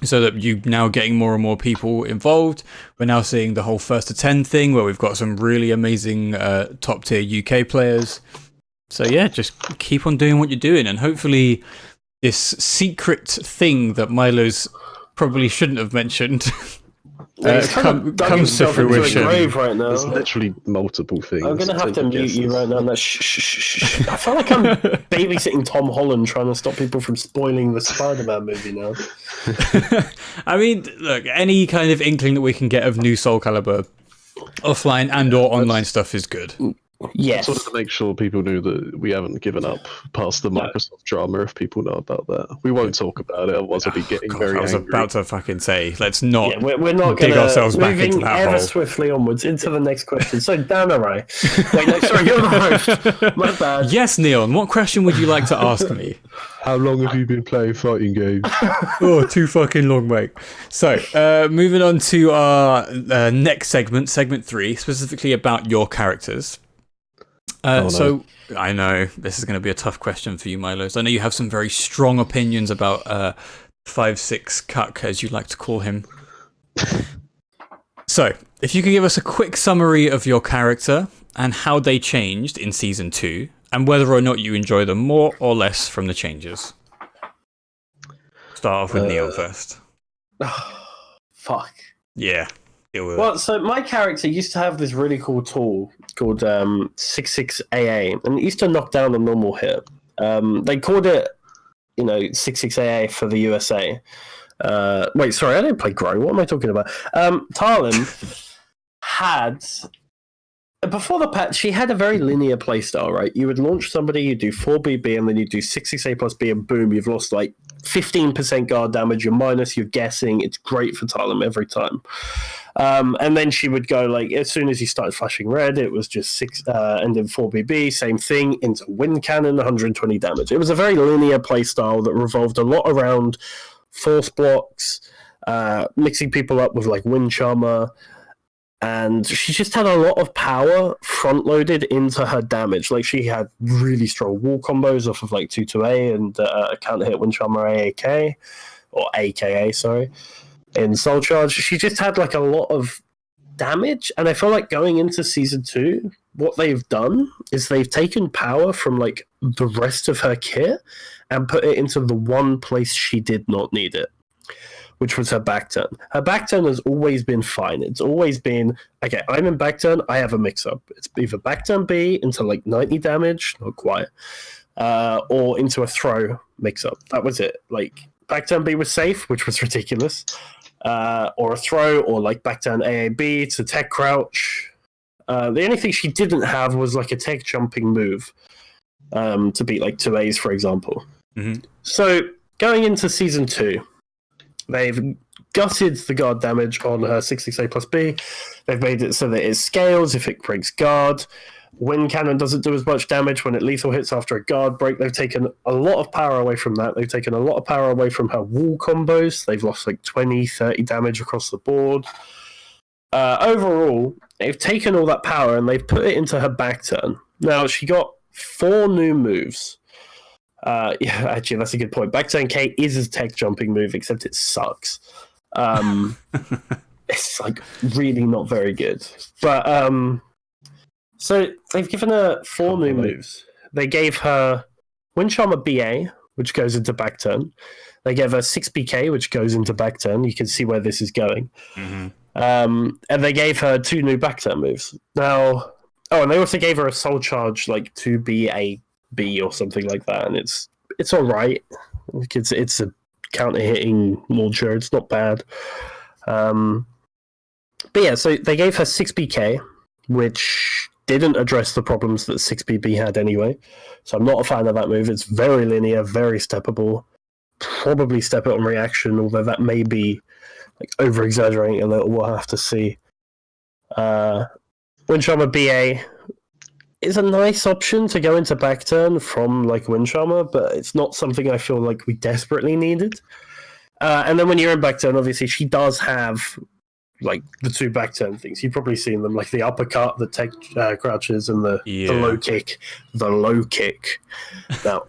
So that you're now getting more and more people involved. We're now seeing the whole first to 10 thing where we've got some really amazing top tier UK players. So yeah, just keep on doing what you're doing. And hopefully this secret thing that Myloes probably shouldn't have mentioned comes to fruition. Right now. There's literally multiple things. I'm going to have to mute you right now. Shh. I feel like I'm babysitting Tom Holland trying to stop people from spoiling the Spider-Man movie now. I mean, look, any kind of inkling that we can get of new Soul Calibur offline and or online stuff is good. Yes. Just wanted to make sure people knew that we haven't given up past the Microsoft drama. If people know about that, we won't talk about it. Otherwise, I'll be getting very I was angry. about to fucking say, let's not. Yeah, we're not dig gonna ourselves back moving into that ever hole. swiftly onwards into the next question. So Danarai, wait, no, sorry, you're the host. My bad. Yes, Neon. What question would you like to ask me? How long have you been playing fighting games? Oh, too fucking long, mate. So, moving on to our next segment 3, specifically about your characters. No. So, I know this is going to be a tough question for you, Myloes. I know you have some very strong opinions about 5-6 Cuck, as you like to call him. So, if you could give us a quick summary of your character and how they changed in Season 2, and whether or not you enjoy them more or less from the changes. Start off with Neon first. Fuck. Yeah. Well, so my character used to have this really cool tool called 66AA, and it used to knock down a normal hit. They called it, 66AA for the USA. Wait, sorry, I didn't play Grow. What am I talking about? Tarlin had... Before the patch, she had a very linear playstyle, right? You would launch somebody, you do 4BB, and then you do 66A plus B, and boom, you've lost like 15% guard damage. You're minus, you're guessing. It's great for Talim every time. And then she would go like, as soon as you started flashing red, it was just 6, and then 4BB, same thing, into wind cannon, 120 damage. It was a very linear playstyle that revolved a lot around force blocks, mixing people up with like wind charmer. And she just had a lot of power front-loaded into her damage. Like, she had really strong wall combos off of, like, 2-2A and counter-hit Wind Charmer AAK, or AKA, sorry, in Soul Charge. She just had, like, a lot of damage, and I feel like going into Season 2, what they've done is they've taken power from, like, the rest of her kit and put it into the one place she did not need it, which was her back turn. Her back turn has always been fine. It's always been, okay, I'm in back turn, I have a mix-up. It's either back turn B into like 90 damage, not quite, or into a throw mix-up. That was it. Like, back turn B was safe, which was ridiculous, or a throw, or like back turn AAB to tech crouch. The only thing she didn't have was like a tech jumping move to beat like 2As, for example. Mm-hmm. So, going into Season 2, they've gutted the guard damage on her 66A plus B. They've made it so that it scales if it breaks guard. Wind cannon doesn't do as much damage when it lethal hits after a guard break. They've taken a lot of power away from that. They've taken a lot of power away from her wall combos. They've lost like 20, 30 damage across the board. Overall, they've taken all that power and they've put it into her back turn. Now, she got 4 new moves. Yeah, actually, that's a good point. Back turn K is a tech jumping move, except it sucks. It's like really not very good. But so they've given her 4 new moves. They gave her Wind Charmer BA, which goes into back turn. They gave her 6BK, which goes into back turn. You can see where this is going. Mm-hmm. And they gave her 2 new back turn moves. Now, and they also gave her a Soul Charge, like 2BA. B or something like that, and it's all right. It's a counter hitting launcher. It's not bad. But yeah, so they gave her 6BK, which didn't address the problems that 6BB had anyway. So I'm not a fan of that move. It's very linear, very steppable. Probably step it on reaction, although that may be like over exaggerating a little. We'll have to see. Wind Charmer BA is a nice option to go into back turn from like Wind Charmer, but it's not something I feel like we desperately needed. And then when you're in back turn, obviously she does have like the 2 back turn things. You've probably seen them, like the uppercut, the tech crouches, and the low kick. The low kick. Now,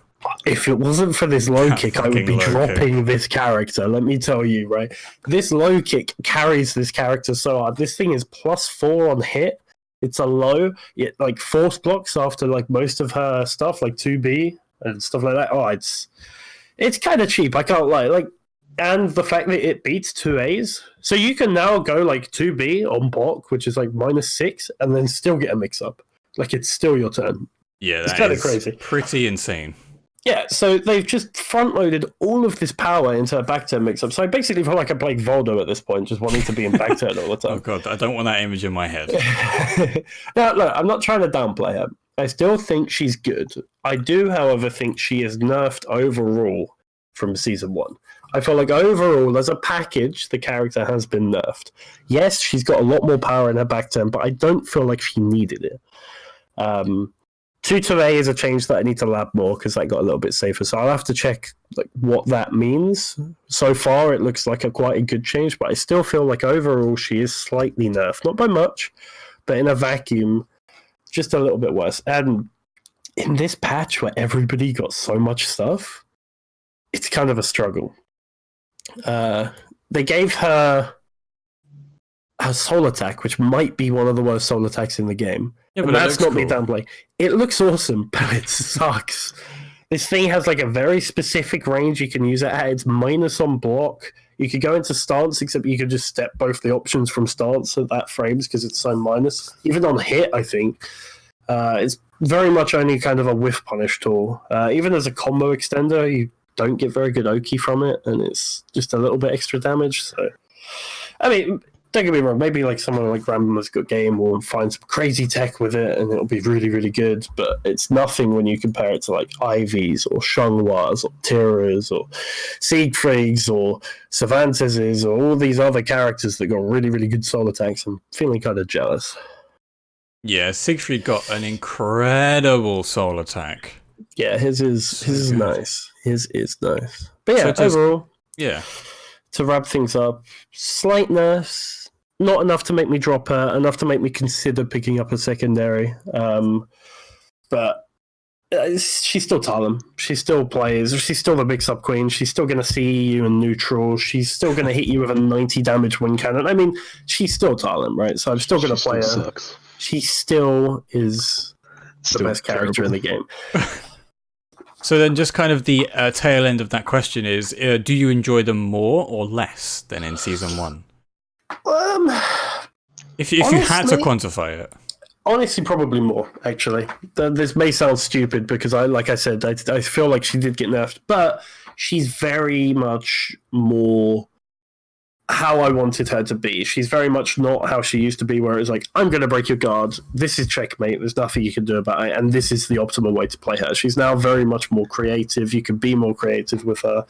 if it wasn't for this low kick, I would be dropping this character. Let me tell you, right? This low kick carries this character so hard. This thing is +4 on hit. It's a low, it like force blocks after like most of her stuff, like 2B and stuff like that. Oh, it's kind of cheap. I can't lie. Like, and the fact that it beats 2As, so you can now go like 2B on block, which is like -6, and then still get a mix up. Like, it's still your turn. Yeah, it's kind of crazy. Pretty insane. Yeah, so they've just front-loaded all of this power into a back-turn mix-up. So I basically feel like I played Voldo at this point, just wanting to be in back-turn all the time. Oh god, I don't want that image in my head. Now, look, I'm not trying to downplay her. I still think she's good. I do, however, think she is nerfed overall from Season 1. I feel like overall, as a package, the character has been nerfed. Yes, she's got a lot more power in her back-turn, but I don't feel like she needed it. 2 to A is a change that I need to lab more because that got a little bit safer. So I'll have to check like what that means. So far, it looks like quite a good change, but I still feel like overall she is slightly nerfed. Not by much, but in a vacuum, just a little bit worse. And in this patch where everybody got so much stuff, it's kind of a struggle. They gave her a soul attack, which might be one of the worst soul attacks in the game. Yeah, but that's not me downplaying. It looks awesome, but it sucks. This thing has like a very specific range you can use it at. It's minus on block. You could go into stance, except you could just step both the options from stance at that frames because it's so minus. Even on hit, I think. It's very much only kind of a whiff punish tool. Even as a combo extender, you don't get very good Oki from it, and it's just a little bit extra damage. So, I mean, don't get me wrong, maybe like someone like Grandma's Good Game will find some crazy tech with it and it'll be really, really good, but it's nothing when you compare it to like Ivies or Shunghwas or Tiras or Siegfrieds or Cervanteses or all these other characters that got really, really good soul attacks. I'm feeling kind of jealous. Yeah, Siegfried got an incredible soul attack. Yeah, his is nice. His is nice. But yeah, overall, yeah. To wrap things up, slight nerfs. Not enough to make me drop her, enough to make me consider picking up a secondary. But she's still Talon. She still plays. She's still the mix-up queen. She's still going to see you in neutral. She's still going to hit you with a 90 damage wind cannon. I mean, she's still Talon, right? So I'm still going to play her. Sucks. She still is the best character in the game. So then just kind of the tail end of that question is, do you enjoy them more or less than in Season 1? If honestly, you had to quantify it. Honestly, probably more, actually. This may sound stupid because, like I said, I feel like she did get nerfed, but she's very much more how I wanted her to be. She's very much not how she used to be, where it's like, I'm going to break your guard, this is checkmate, there's nothing you can do about it, and this is the optimal way to play her. She's now very much more creative. You can be more creative with her,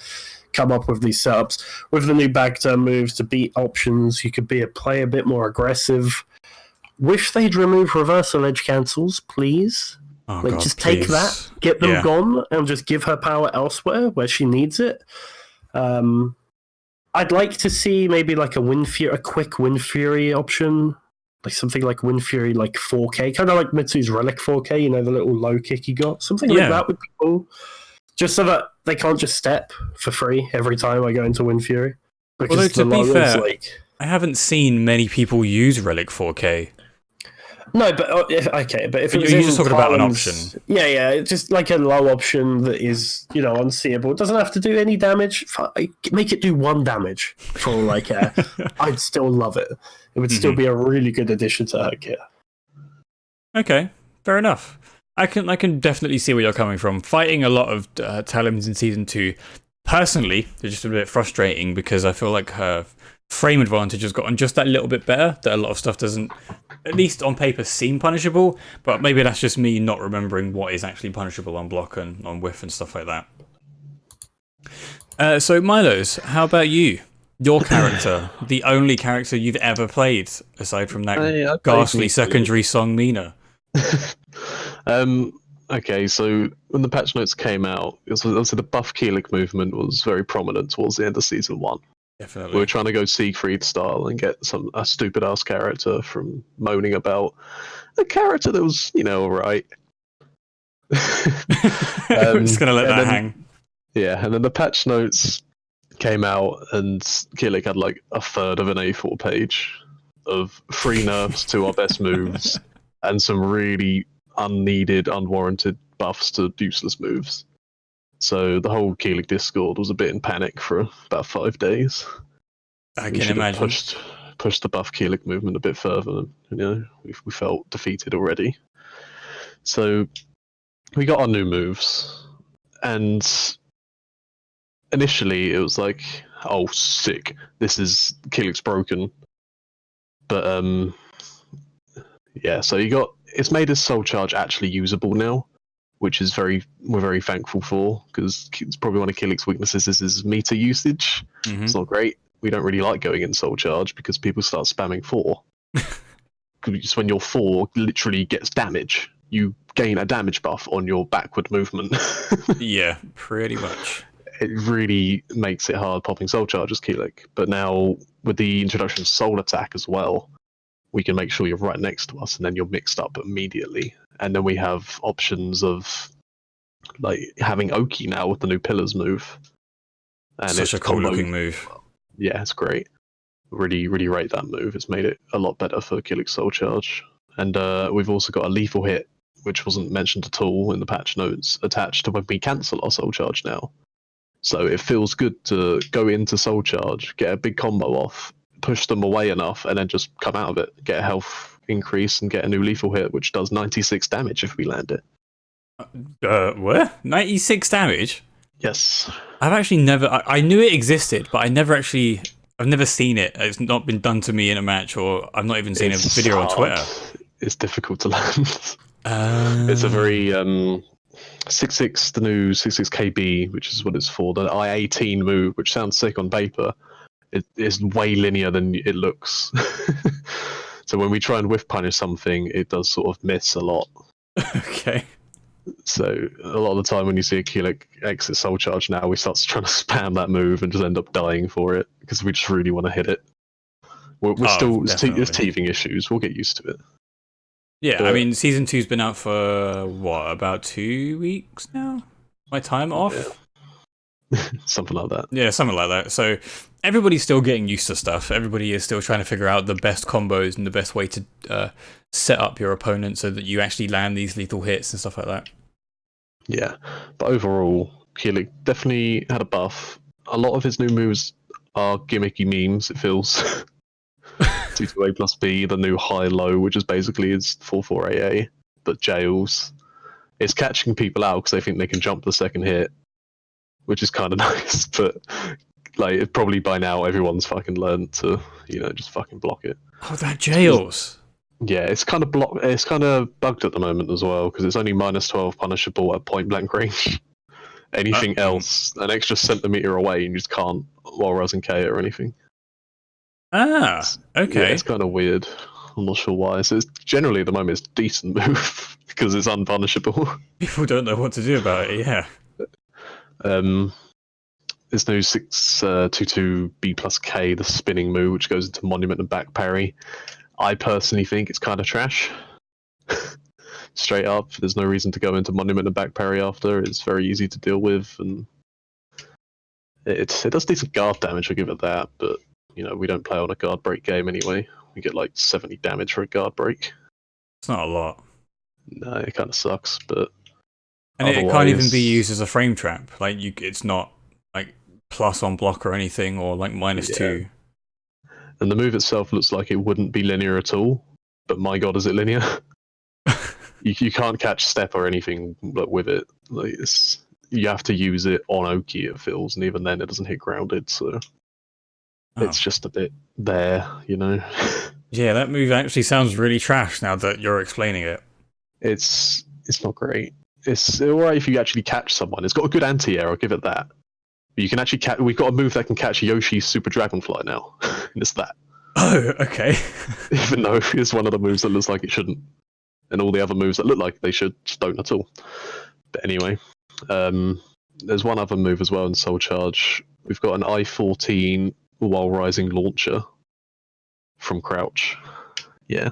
come up with these setups. With the new back turn moves to beat options, you could play a bit more aggressive. Wish they'd remove reversal edge cancels, please. Oh, God, just please. take that, get them gone, and just give her power elsewhere where she needs it. I'd like to see maybe like a quick Wind Fury option, like something like Wind Fury, like 4K, kind of like Mitsu's Relic 4K. You know, the little low kick he got. Something like that would be cool, just so that they can't just step for free every time I go into Wind Fury. Because although to be fair, like, I haven't seen many people use Relic 4K. No, but if you're just talking about an option. Yeah, just like a low option that is, unseeable. It doesn't have to do any damage. Make it do 1 damage for all I care. I'd still love it. It would still be a really good addition to her kit. Okay, fair enough. I can definitely see where you're coming from. Fighting a lot of Talons in Season 2, personally, they're just a bit frustrating because I feel like her frame advantage has gotten just that little bit better, that a lot of stuff doesn't, at least on paper, seem punishable, but maybe that's just me not remembering what is actually punishable on block and on whiff and stuff like that. So Myloes, how about you? Your character, the only character you've ever played, aside from that ghastly secondary song Mina. Okay, so when the patch notes came out, obviously the buff Keelik movement was very prominent towards the end of Season 1. Definitely. We were trying to go Siegfried style and get a stupid ass character from moaning about a character that was, alright. I'm just gonna let that hang. Yeah, and then the patch notes came out and Keelik had like a third of an A4 page of free nerfs to our best moves and some really unneeded, unwarranted buffs to useless moves. So the whole Keelik Discord was a bit in panic for about 5 days. I can imagine. Pushed the buff Keelik movement a bit further. We felt defeated already. So we got our new moves, And initially it was like, oh, sick, this is Killick's broken. But yeah, so it's made his soul charge actually usable now, which is we're very thankful for, because it's probably one of Killick's weaknesses is his meter usage. Mm-hmm. It's not great. We don't really like going in soul charge because people start spamming 4. Because when your 4 literally gets damage, you gain a damage buff on your backward movement. Yeah, pretty much. It really makes it hard popping soul charge as Keelik. But now with the introduction of soul attack as well, we can make sure you're right next to us, and then you're mixed up immediately. And then we have options of like having Oki now with the new pillars move. And Such a cool looking move. Yeah, it's great. Really, really rate that move. It's made it a lot better for Killick Soul Charge. And we've also got a lethal hit, which wasn't mentioned at all in the patch notes, attached to when we cancel our Soul Charge now. So it feels good to go into Soul Charge, get a big combo off, push them away enough, and then just come out of it, get a health increase, and get a new lethal hit, which does 96 damage if we land it. What? 96 damage? Yes. I've actually never... I knew it existed, but I've never seen it. It's not been done to me in a match, or I've not even seen a video on Twitter. It's difficult to land. It's a very 6-6, the new 6-6 KB, which is what it's for. The I-18 move, which sounds sick on paper, it is way linear than it looks. So when we try and whiff punish something, it does sort of miss a lot. Okay. So a lot of the time when you see a Keelik exit soul charge now, we start trying to spam that move and just end up dying for it because we just really want to hit it. There's teething issues. We'll get used to it. Yeah, I mean, Season 2's been out for, what, about 2 weeks now? My time off? Yeah. Something like that. Yeah, something like that. So everybody's still getting used to stuff. Everybody is still trying to figure out the best combos and the best way to set up your opponent so that you actually land these lethal hits and stuff like that. Yeah, but overall, Keelik definitely had a buff. A lot of his new moves are gimmicky memes, it feels. 2-2A plus B, the new high-low, which is basically his 4-4-AA, but jails. It's catching people out because they think they can jump the second hit, which is kind of nice, but like probably by now everyone's fucking learned to, just fucking block it. Oh, that jails! Yeah, it's kind of bugged at the moment as well because it's only -12 punishable at point blank range. Anything else, an extra centimeter away, and you just can't while Razing K or anything. Ah, okay. Yeah, it's kind of weird. I'm not sure why. So it's generally at the moment it's a decent move because it's unpunishable. People don't know what to do about it. Yeah. There's no 6-2-2 B plus K, the spinning move, which goes into monument and back parry. I personally think it's kind of trash. Straight up, there's no reason to go into monument and back parry after. It's very easy to deal with, and it does decent guard damage. I give it that, but we don't play on a guard break game anyway. We get like 70 damage for a guard break. It's not a lot. No, it kind of sucks, but and it can't even be used as a frame trap. Like it's not like plus on block or anything, or like -2. And the move itself looks like it wouldn't be linear at all, but my god, is it linear? you can't catch step or anything with it. Like you have to use it on Oki, it feels, and even then it doesn't hit grounded, so it's just a bit there, Yeah, that move actually sounds really trash now that you're explaining it. It's not great. It's alright if you actually catch someone. It's got a good anti-air, I'll give it that. You can actually we've got a move that can catch Yoshi's Super Dragonfly now. And it's that. Oh, okay. Even though it's one of the moves that looks like it shouldn't. And all the other moves that look like they should just don't at all. But anyway, there's one other move as well in Soul Charge. We've got an I-14 while rising launcher from crouch. Yeah.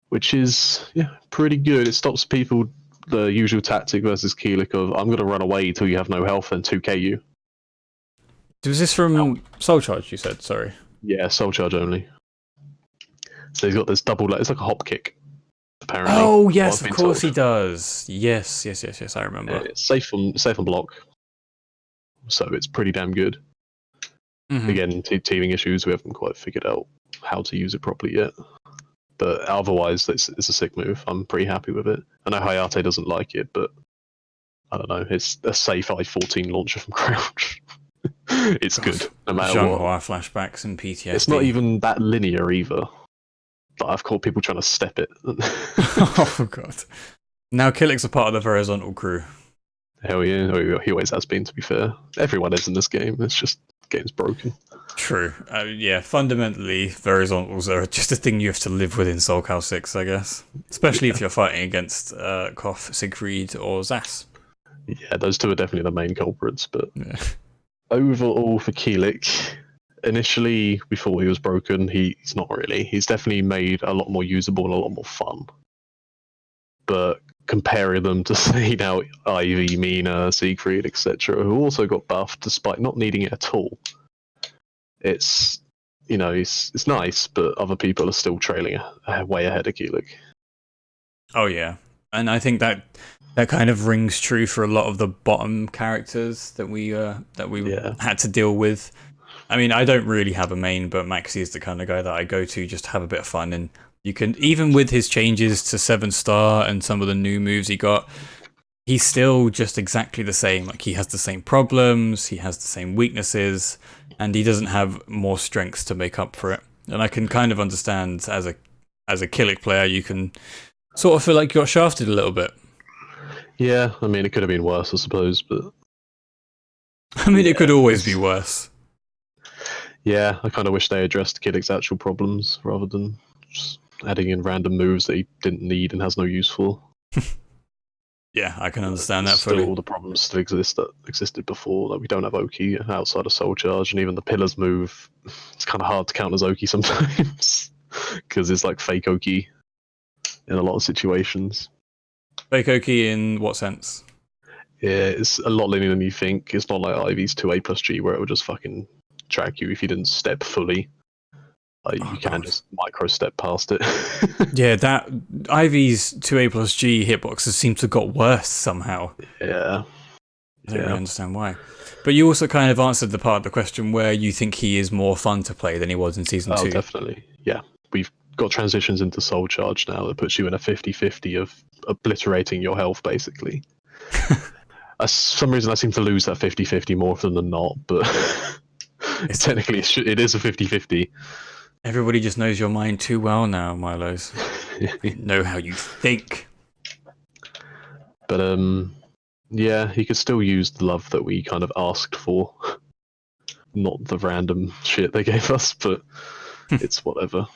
Which is, pretty good. It stops people, the usual tactic versus Keelik of, I'm going to run away till you have no health and 2k you. Was this from Soul Charge, you said? Sorry. Yeah, Soul Charge only. So he's got this double, it's like a hop kick, apparently. Oh, yes, of course he does. Yes, I remember. Yeah, it's safe on block. So it's pretty damn good. Mm-hmm. Again, teething issues, we haven't quite figured out how to use it properly yet. But otherwise, it's a sick move. I'm pretty happy with it. I know Hayate doesn't like it, but I don't know, it's a safe I-14 launcher from Crouch. It's good, no matter what. Zhonghua flashbacks and PTSD. It's not even that linear either. But I've caught people trying to step it. Oh god. Now Killick's a part of the horizontal crew. Hell yeah, he always has been, to be fair. Everyone is in this game, it's just, the game's broken. True. Yeah, fundamentally, horizontals are just a thing you have to live with in SoulCal 6, I guess. Especially if you're fighting against Koth, Siegfried, or Zas. Yeah, those two are definitely the main culprits, but Yeah. overall for Keelik, initially we thought he was broken. He's not really. He's definitely made a lot more usable and a lot more fun. But comparing them to, say, now Ivy, Mina, Siegfried, etc., who also got buffed despite not needing it at all, it's, you know, it's nice, but other people are still trailing way ahead of Keelik. Oh yeah, and I think that kind of rings true for a lot of the bottom characters that we had to deal with. I mean, I don't really have a main, but Maxi is the kind of guy that I go to just to have a bit of fun. And you can, even with his changes to 7-star and some of the new moves he got, he's still just exactly the same. Like, he has the same problems, he has the same weaknesses, and he doesn't have more strengths to make up for it. And I can kind of understand, as a Killick player, you can sort of feel like you got shafted a little bit. Yeah, I mean, it could have been worse, I suppose, but... I mean, it could always be worse. Yeah, I kind of wish they addressed Killick's actual problems rather than just adding in random moves that he didn't need and has no use for. Yeah, I can understand that still, fully. all the problems still exist that existed before. Like, we don't have Oki outside of Soul Charge, and even the Pillars move, it's kind of hard to count as Oki sometimes because it's like fake Oki in a lot of situations. Fake Oki in what sense? Yeah, it's a lot linear than you think. It's not like Ivy's 2A plus G where it would just fucking track you if you didn't step fully. Like, you can just micro step past it. Yeah, that Ivy's 2A plus G hitboxes seem to have got worse somehow. Yeah. I don't really understand why. But you also kind of answered the part of the question where you think he is more fun to play than he was in Season 2. Oh, definitely. Yeah. We've got transitions into Soul Charge now that puts you in a 50-50 of obliterating your health, basically. For some reason, I seem to lose that 50-50 more often than not, but technically it is a 50-50. Everybody just knows your mind too well now, Myloes. They know how you think. But, yeah, he could still use the love that we kind of asked for. Not the random shit they gave us, but it's whatever.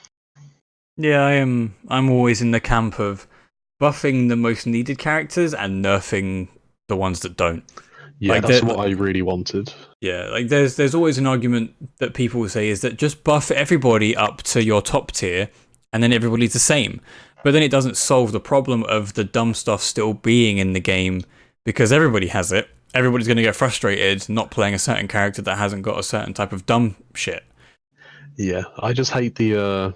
Yeah, I'm always in the camp of buffing the most needed characters and nerfing the ones that don't. Yeah, like that's what I really wanted. Yeah, like there's always an argument that people will say is that just buff everybody up to your top tier and then everybody's the same. But then it doesn't solve the problem of the dumb stuff still being in the game because everybody has it. Everybody's going to get frustrated not playing a certain character that hasn't got a certain type of dumb shit. Yeah, I just hate the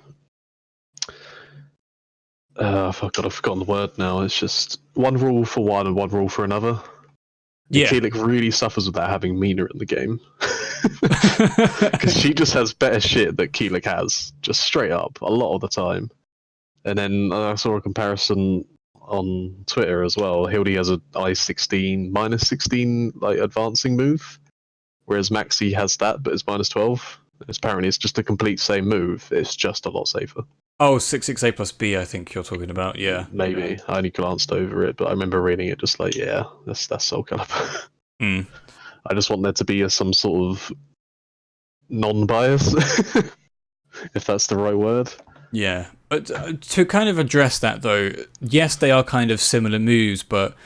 I've forgotten the word now. It's just one rule for one and one rule for another. Yeah. Keelik really suffers without having Mina in the game. Because she just has better shit that Keelik has, just straight up, a lot of the time. And then I saw a comparison on Twitter as well. Hildy has a I-16, -16 like advancing move, whereas Maxi has that, but it's -12. Apparently it's just a complete same move, it's just a lot safer. Oh, 66A plus B, I think you're talking about, yeah. Maybe. I only glanced over it, but I remember reading it just like, yeah, that's Soul Calibur. I just want there to be some sort of non-bias, if that's the right word. Yeah. But to kind of address that, though, yes, they are kind of similar moves, but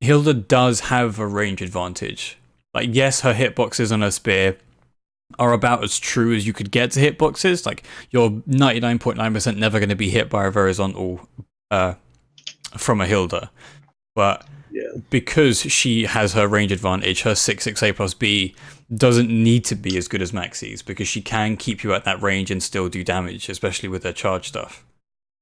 Hilda does have a range advantage. Like, yes, her hitboxes on her spear are about as true as you could get to hitboxes. Like, you're 99.9% never going to be hit by a horizontal from a Hilda. But because she has her range advantage, her 66A plus B doesn't need to be as good as Maxi's because she can keep you at that range and still do damage, especially with her charge stuff.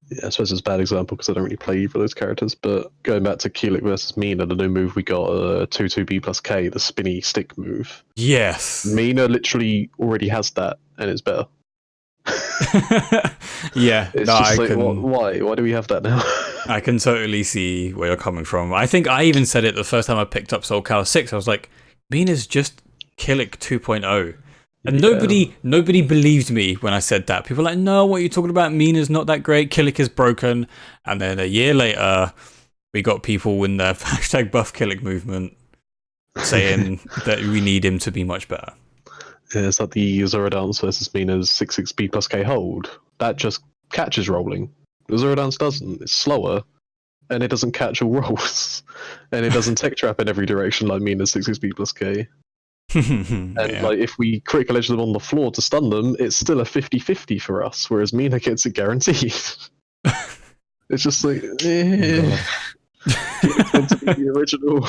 Yeah, I suppose it's a bad example because I don't really play either of those characters, but going back to Keelik versus Mina, the new move we got, 2-2B plus K, the spinny stick move. Yes. Mina literally already has that, and it's better. Yeah. It's just like, why? Why do we have that now? I can totally see where you're coming from. I think I even said it the first time I picked up Soul Calibur 6. I was like, Mina's just Killick 2.0. And nobody believed me when I said that. People were like, no, what are you talking about? Mina's not that great. Killick is broken. And then a year later, we got people in the hashtag buff Killick movement saying that we need him to be much better. Yeah, it's like the Zorodance versus Mina's 66B plus K hold. That just catches rolling. The Zorodance doesn't. It's slower, and it doesn't catch all rolls. And it doesn't tech trap in every direction like Mina's 66B plus K. And like if we critical edge them on the floor to stun them, it's still a 50-50 for us, whereas Mina gets it guaranteed. It's just like, it's meant to be the original.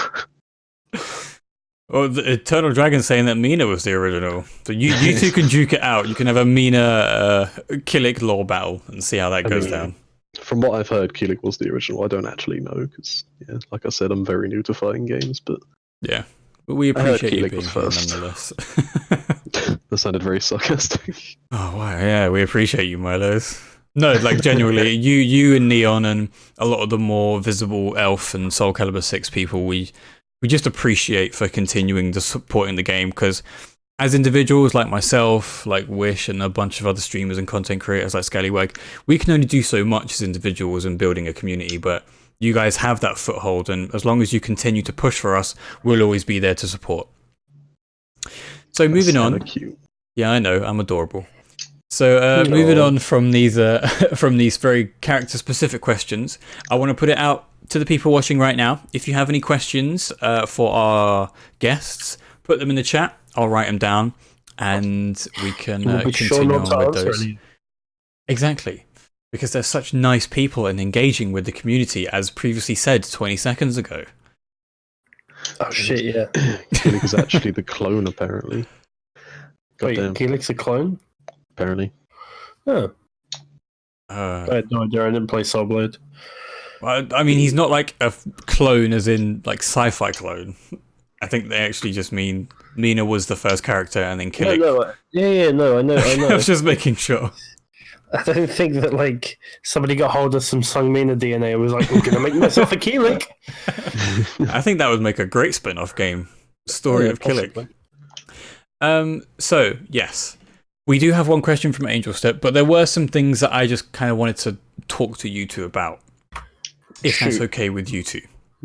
Well, the Eternal Dragon saying that Mina was the original. So you two can duke it out. You can have a Mina Killick lore battle and see how that goes down. From what I've heard, Killick was the original. I don't actually know because, like I said, I'm very new to fighting games. But yeah, but we appreciate you Killick being was here first. nonetheless. That sounded very sarcastic. Oh wow, yeah, we appreciate you, Myloes. No, like genuinely, you and Neon and a lot of the more visible Elf and Soul Calibur 6 people, we just appreciate for continuing to supporting the game, because as individuals like myself, like Wish, and a bunch of other streamers and content creators like Scallywag, we can only do so much as individuals in building a community, but you guys have that foothold, and as long as you continue to push for us, we'll always be there to support. So moving on. Cute. Yeah, I know, I'm adorable. So moving on from these very character specific questions, I want to put it out to the people watching right now. If you have any questions for our guests, put them in the chat. I'll write them down, and we can continue on with those. Exactly, because they're such nice people and engaging with the community, as previously said 20 seconds ago. Oh shit! Yeah, Killick is actually the clone, apparently. Wait, Killick's a clone? Apparently. Oh. I had no idea. I didn't play Soul Blade. Well, I mean, he's not like a clone as in like sci-fi clone. I think they actually just mean Mina was the first character and then Killick. No, I know. I was just making sure. I don't think that like somebody got hold of some Sung Mina DNA and was like, I'm gonna make myself a Killick. I think that would make a great spin-off game. Story of Killick. So yes. We do have one question from Angel Step, but there were some things that I just kind of wanted to talk to you two about. If that's okay with you two.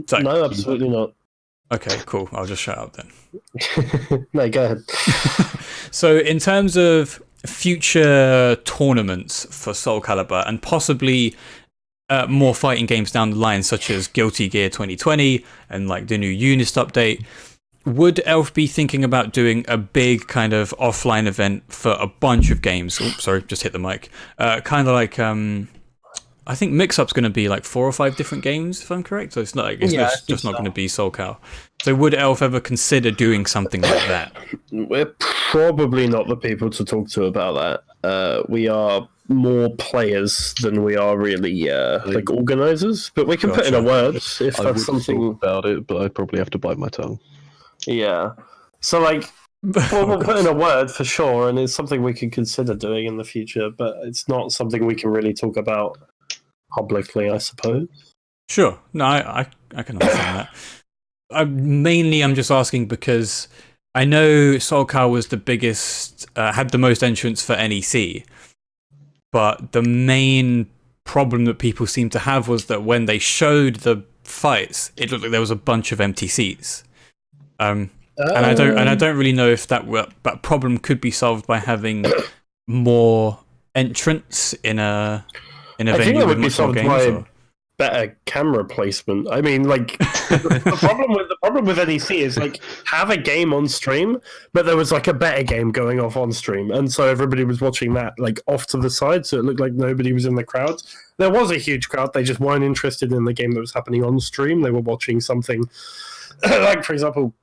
So, no, absolutely not. Okay, cool. I'll just shut up then. No, go ahead. So in terms of future tournaments for Soul Calibur and possibly more fighting games down the line, such as Guilty Gear 2020 and like the new Unist update, would Elf be thinking about doing a big kind of offline event for a bunch of games? Oh, sorry, just hit the mic. Kind of like, I think Mix-Up's going to be like 4 or 5 different games, if I'm correct. So it's not like it's just not going to be Soul Cal. So would Elf ever consider doing something like that? We're probably not the people to talk to about that. We are more players than we are really like organisers. But we can put in a word if that's something about it. But I'd probably have to bite my tongue. Yeah. So, like, we'll put in a word for sure, and it's something we can consider doing in the future, but it's not something we can really talk about publicly, I suppose. Sure. No, I can understand that. I'm just asking because I know Soul Cal was the biggest, had the most entrants for NEC, but the main problem that people seemed to have was that when they showed the fights, it looked like there was a bunch of empty seats. And I don't really know if that problem could be solved by having more entrants in a venue with much more games. Better camera placement. I mean, like the problem with NEC is like have a game on stream, but there was like a better game going off on stream, and so everybody was watching that like off to the side, so it looked like nobody was in the crowd. There was a huge crowd; they just weren't interested in the game that was happening on stream. They were watching something like, for example,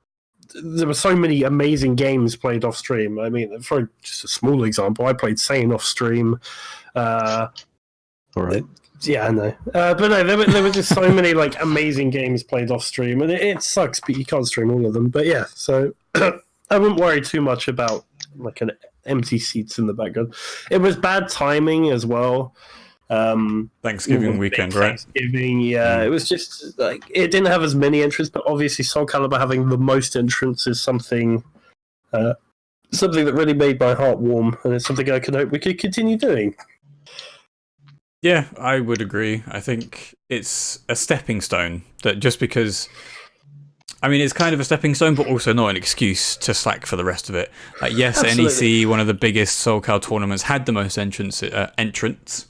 there were so many amazing games played off stream. I mean, for just a small example, I played Sane off stream. All right. Yeah, I know. But no, there were just so many like amazing games played off stream, and it sucks, but you can't stream all of them. But yeah, so I wouldn't worry too much about like an empty seats in the background. It was bad timing as well. Thanksgiving weekend, right? Thanksgiving, yeah. It was just like it didn't have as many entrants, but obviously Soul Calibur having the most entrants is something that really made my heart warm, and it's something I could hope we could continue doing. Yeah, I would agree. I think it's a stepping stone that just because. I mean, it's kind of a stepping stone, but also not an excuse to slack for the rest of it. Like, yes, Absolutely. NEC, one of the biggest Soul Cal tournaments, had the most entrants,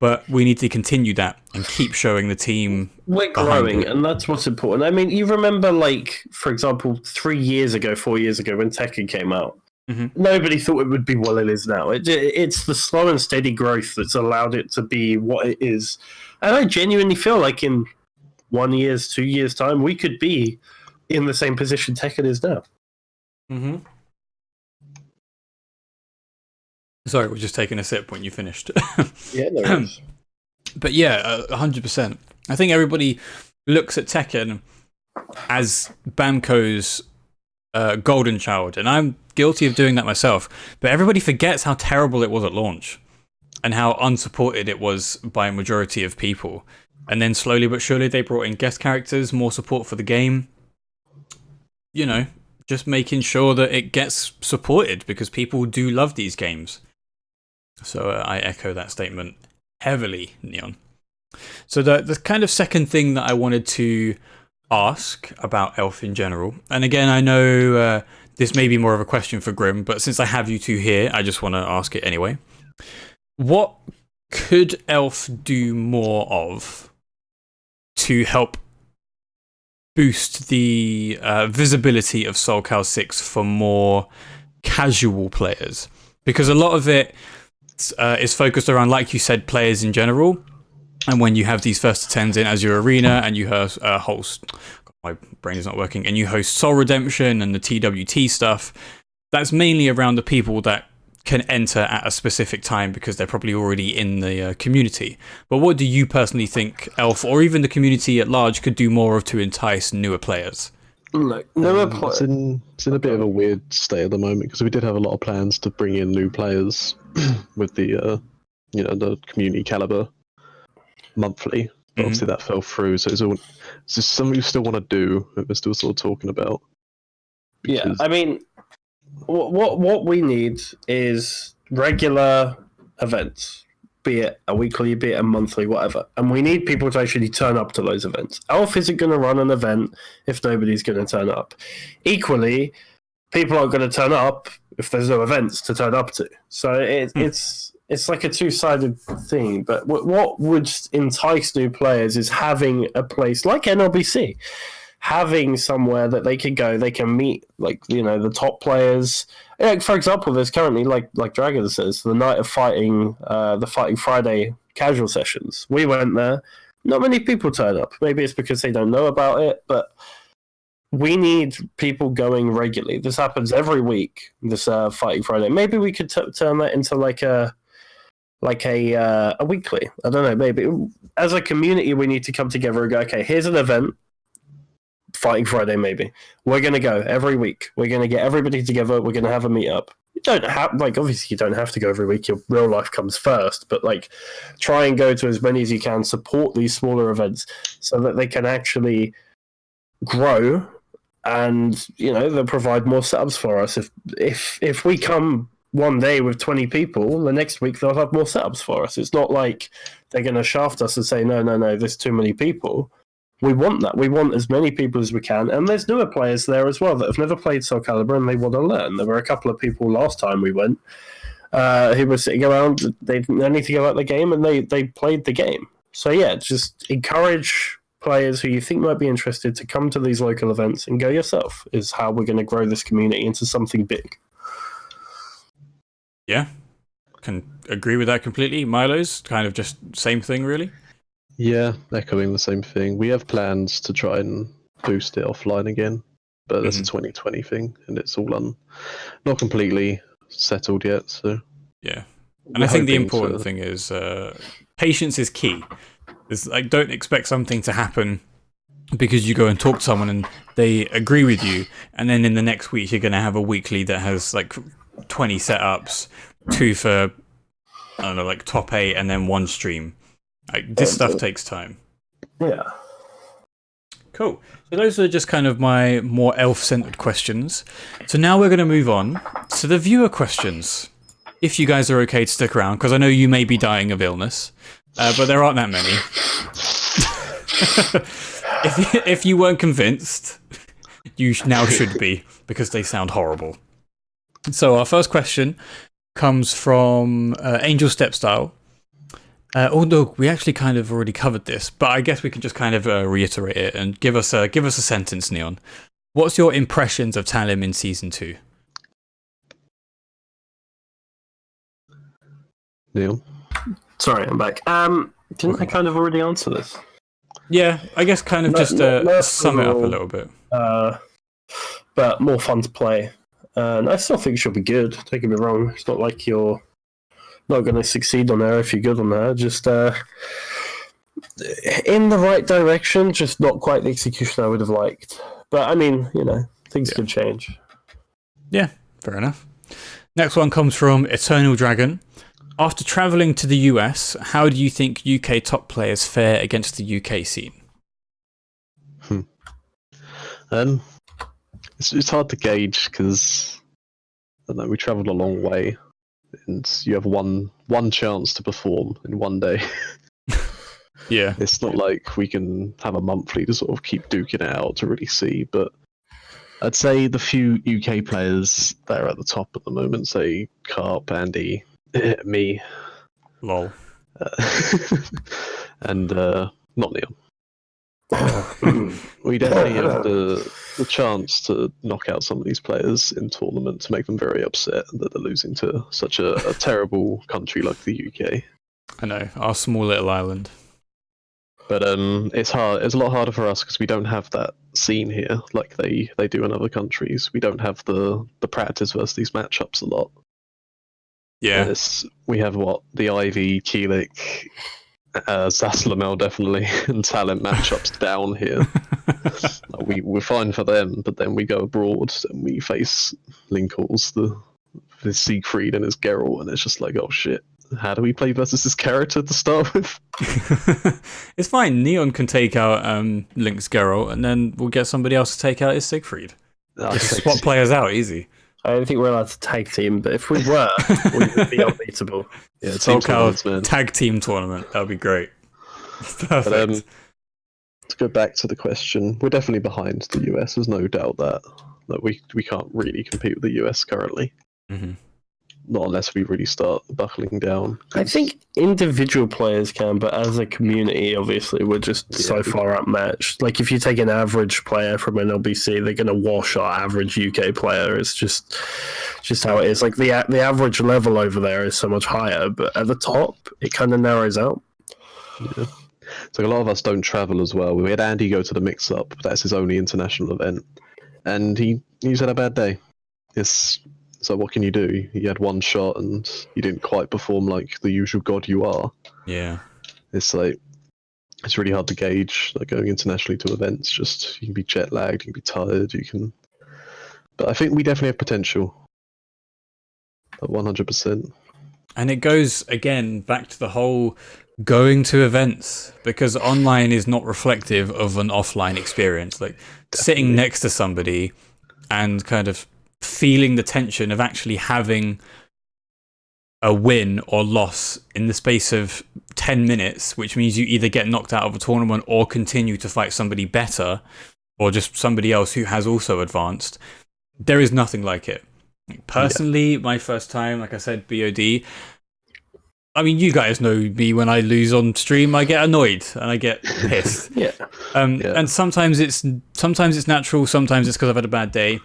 but we need to continue that and keep showing the team. We're growing, and that's what's important. I mean, you remember, like, for example, 4 years ago, when Tekken came out, nobody thought it would be what it is now. It's the slow and steady growth that's allowed it to be what it is. And I genuinely feel like in 1 year, 2 years' time, we could be in the same position Tekken is now. Sorry, we're just taking a sip when you finished. Yeah, no worries. But yeah, 100%. I think everybody looks at Tekken as Bamco's golden child, and I'm guilty of doing that myself. But everybody forgets how terrible it was at launch and how unsupported it was by a majority of people. And then slowly but surely they brought in guest characters, more support for the game. You know, just making sure that it gets supported because people do love these games. So I echo that statement heavily, Neon. So the kind of second thing that I wanted to ask about Elf in general, and again, I know this may be more of a question for Grim, but since I have you two here, I just want to ask it anyway. What could Elf do more of to help boost the visibility of Soul Cal 6 for more casual players? Because a lot of it is focused around, like you said, players in general. And when you have these first attends in as your arena and you host, my brain is not working, and you host Soul Redemption and the TWT stuff, that's mainly around the people that can enter at a specific time because they're probably already in the community. But what do you personally think Elf, or even the community at large, could do more of to entice newer players? Look, it's in a bit of a weird state at the moment because we did have a lot of plans to bring in new players with the the community caliber monthly, but obviously that fell through. So it's just something we still want to do. That we're still sort of talking about. Yeah, I mean, what we need is regular events, be it a weekly, be it a monthly, whatever. And we need people to actually turn up to those events. Elf isn't going to run an event if nobody's going to turn up. Equally, people aren't going to turn up if there's no events to turn up to. So it's like a two-sided thing. But what would entice new players is having a place like NLBC, having somewhere that they can go, they can meet, like, the top players. Like, for example, there's currently, like Dragon says, the Night of Fighting, the Fighting Friday casual sessions. We went there. Not many people turn up. Maybe it's because they don't know about it, but we need people going regularly. This happens every week, this Fighting Friday. Maybe we could turn that into like a weekly. I don't know, maybe. As a community, we need to come together and go, okay, here's an event. Fighting Friday, maybe. We're going to go every week. We're going to get everybody together. We're going to have a meetup. You don't have, obviously you don't have to go every week. Your real life comes first, but try and go to as many as you can, support these smaller events so that they can actually grow and, they'll provide more setups for us. If we come one day with 20 people, the next week they'll have more setups for us. It's not like they're going to shaft us and say, no, there's too many people. We want that. We want as many people as we can. And there's newer players there as well that have never played Soul Calibur and they want to learn. There were a couple of people last time we went who were sitting around. They didn't know anything about the game and they played the game. So yeah, just encourage players who you think might be interested to come to these local events and go yourself is how we're going to grow this community into something big. Yeah, can agree with that completely. Myloes, kind of just same thing, really. Yeah, echoing the same thing. We have plans to try and boost it offline again, but that's a 2020 thing, and it's all not completely settled yet. So yeah, and I think the important thing is patience is key. It's don't expect something to happen because you go and talk to someone and they agree with you, and then in the next week you're going to have a weekly that has 20 setups, 2 for top 8, and then 1 stream. Like, this stuff takes time. Yeah. Cool. So those are just kind of my more elf-centered questions. So now we're going to move on to the viewer questions. If you guys are okay to stick around, because I know you may be dying of illness, but there aren't that many. if you weren't convinced, you now should be, because they sound horrible. So our first question comes from Angel Stepstyle. Although we actually kind of already covered this, but I guess we can just kind of reiterate it and give us a sentence, Neon. What's your impressions of Talim in Season 2? Neil? Sorry, I'm back. Didn't I kind of already answer this? Yeah, I guess kind of sum it up a little bit. But more fun to play. And I still think she'll be good, don't get me wrong. It's not like you're not going to succeed on her if you're good on her. Just in the right direction, just not quite the execution I would have liked. But I mean, things could change. Yeah, fair enough. Next one comes from Eternal Dragon. After travelling to the US, how do you think UK top players fare against the UK scene? It's hard to gauge because we travelled a long way, and you have one chance to perform in one day. Yeah, it's not like we can have a monthly to sort of keep duking it out to really see. But I'd say the few UK players that are at the top at the moment, say Carp, Andy, me, lol, and not Neil. We definitely have the chance to knock out some of these players in tournament to make them very upset that they're losing to such a terrible country like the UK. I know, our small little island. But it's hard. It's a lot harder for us because we don't have that scene here like they do in other countries. We don't have the practice versus these matchups a lot. Yeah. We have the Ivy, Keelik, Zaslamel definitely, and Talent matchups down here. We're fine for them, but then we go abroad and we face Linkles, the Siegfried and his Geralt, and it's just like, oh shit, how do we play versus this character to start with? It's fine. Neon can take out Link's Geralt, and then we'll get somebody else to take out his Siegfried. Just swap players out, easy. I don't think we're allowed to tag team, but if we were, we would be unbeatable. Yeah, SoulCast tag team tournament. That would be great. Perfect. But, to go back to the question, we're definitely behind the US. There's no doubt that we can't really compete with the US currently. Mm-hmm. Not unless we really start buckling down. I think individual players can, but as a community, obviously, we're just so far outmatched. Like, if you take an average player from an LBC, they're going to wash our average UK player. It's just how it is. Like, the average level over there is so much higher, but at the top, it kind of narrows out. Yeah. So a lot of us don't travel as well. We had Andy go to the mix-up, but that's his only international event. And he's had a bad day. So what can you do? You had one shot and you didn't quite perform like the usual god you are. Yeah. It's really hard to gauge, like going internationally to events. Just, you can be jet lagged, you can be tired, but I think we definitely have potential. 100%. And it goes, again, back to the whole going to events, because online is not reflective of an offline experience. Like, sitting next to somebody and kind of feeling the tension of actually having a win or loss in the space of 10 minutes, which means you either get knocked out of a tournament or continue to fight somebody better, or just somebody else who has also advanced. There is nothing like it. Personally, my first time, like I said, BOD, I mean, you guys know me. When I lose on stream, I get annoyed and I get pissed. And sometimes it's natural, sometimes it's because I've had a bad day.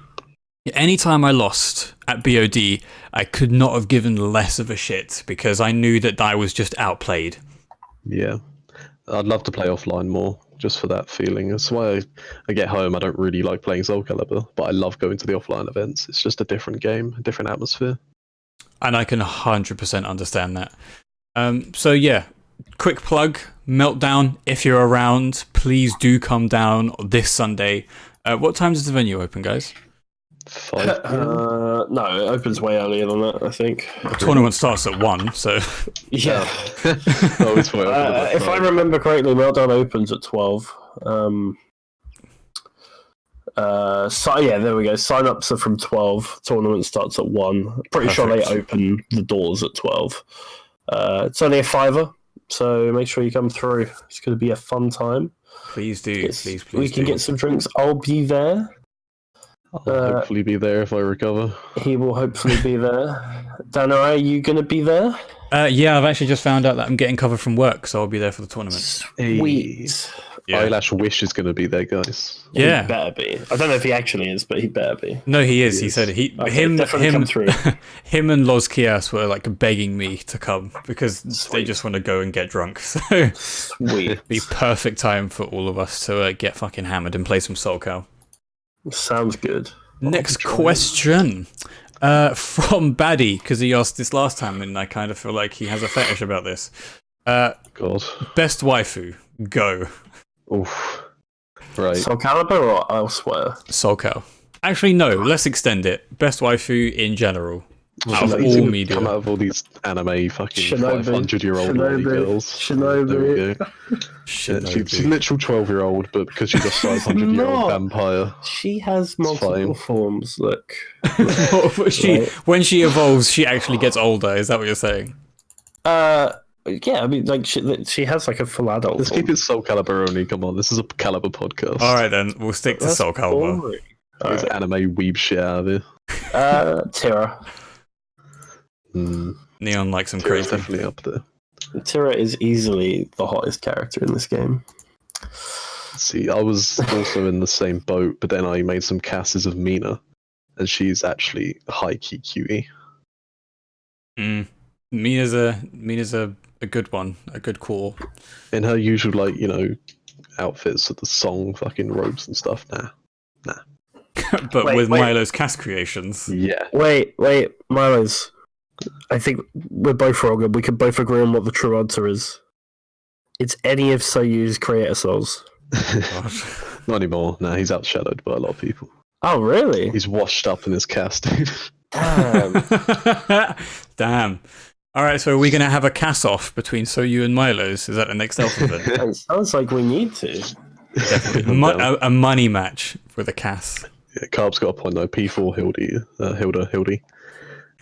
Anytime I lost at BOD, I could not have given less of a shit because I knew that I was just outplayed. Yeah. I'd love to play offline more, just for that feeling. That's why I get home, I don't really like playing Soul Calibur, but I love going to the offline events. It's just a different game, a different atmosphere. And I can 100% understand that. So yeah, quick plug, Meltdown, if you're around, please do come down this Sunday. What time does the venue open, guys? 5 p.m. No, it opens way earlier than that, I think. The tournament starts at 1, so Yeah. Oh, it's way open at If I 5. remember correctly, Meltdown opens at 12. So yeah, there we go. Sign-ups are from 12. Tournament starts at 1. Pretty sure they Perfect. open the doors at 12. It's only a $5, so make sure you come through. It's going to be a fun time. please do. Please We can do. get some drinks. I'll be there. I'll hopefully be there if I recover. He will hopefully be there. Dan, are you going to be there? Yeah, I've actually just found out that I'm getting cover from work, so I'll be there for the tournament. Sweet. Yeah. Eyelash Wish is going to be there, guys. Yeah. He better be. I don't know if he actually is, but he better be. No, he is. He is. said Okay, definitely come through. him and Los Kias were like begging me to come because they just want to go and get drunk. So Sweet. be perfect time for all of us to get fucking hammered and play some SoulCal. Sounds good. Next question from Baddie, because he asked this last time and I kind of feel like he has a fetish about this. God. Best waifu, go. Oof. Right. Soul Calibur or elsewhere? SoulCal. Actually, no, let's extend it. Best waifu in general. Out of He's all gonna media. Come out of all these anime fucking Shinobi. 500-year-old lolly girls. Shinobi. There we go. Shinobi. She's a literal 12-year-old, but because she's a 500-year-old not. vampire. She has multiple fine. forms. Look. When she evolves, she actually gets older. Is that what you're saying? Yeah, I mean, like she has like a full adult. Let's form. keep it Soul Calibur only. Come on, this is a Calibur podcast. All right, then we'll stick to That's Soul Calibur. boring. There's anime weeb shit out of here. Tira. Neon likes some Tira's crazy. definitely up there. Tira is easily the hottest character in this game. See, I was also in the same boat, but then I made some casts of Mina, and she's actually high key cutie. Mina's a good one, a good call. In her usual, like, you know, outfits with the song fucking robes and stuff. Nah. But Wait, with wait. Myloes cast creations. Yeah. Wait, Myloes. I think we're both wrong, and we can both agree on what the true answer is. It's any of Soyu's creator souls. Not anymore. Nah, he's outshadowed by a lot of people. Oh, really? He's washed up in his cast, dude. Damn. Damn. All right, so are we going to have a cast-off between Soyu and Myloes? Is that the next alphabet? It sounds like we need to. Definitely. A money match with a cast. Yeah, Carb's got a point though. P4 Hildy.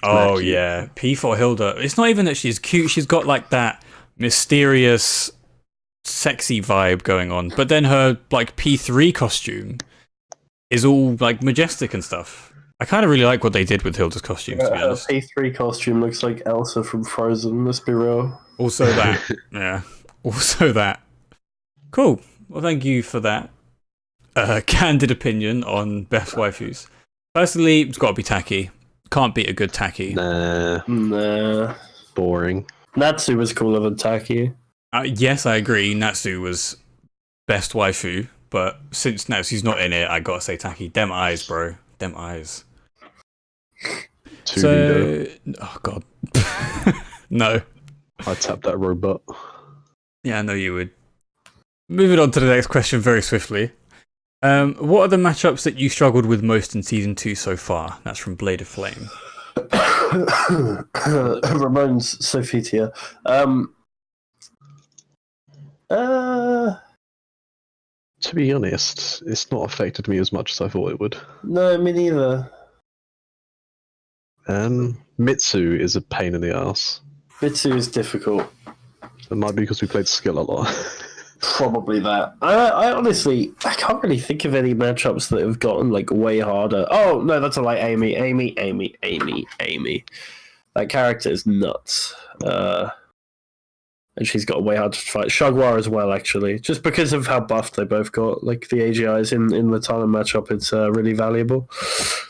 Oh, cute. yeah. P4 Hilda. It's not even that she's cute. She's got like that mysterious, sexy vibe going on. But then her like P3 costume is all like majestic and stuff. I kind of really like what they did with Hilda's costume, to be Her honest. P3 costume looks like Elsa from Frozen, let's be real. Also that. Yeah. Also that. Cool. Well, thank you for that. Candid opinion on best waifus. Personally, it's got to be Taki. Can't beat a good Taki. Nah. Boring. Natsu was cooler than Taki. Yes, I agree. Natsu was best waifu, but since Natsu's not in it, I gotta say Taki. Them eyes, bro. Them eyes. Oh god. No. I tapped that robot. Yeah, I know you would. Moving on to the next question very swiftly. What are the matchups that you struggled with most in Season 2 so far? That's from Blade of Flame. Ramon's Sophitia. To be honest, it's not affected me as much as I thought it would. No, me neither. Mitsu is a pain in the ass. Mitsu is difficult. It might be because we played skill a lot. Probably that. I honestly, I can't really think of any matchups that have gotten like way harder. Oh no, that's a lie. Amy. That character is nuts. And she's got way harder to fight. Shagwar as well, actually, just because of how buffed they both got. Like the AGIs in the Thailand matchup, it's really valuable.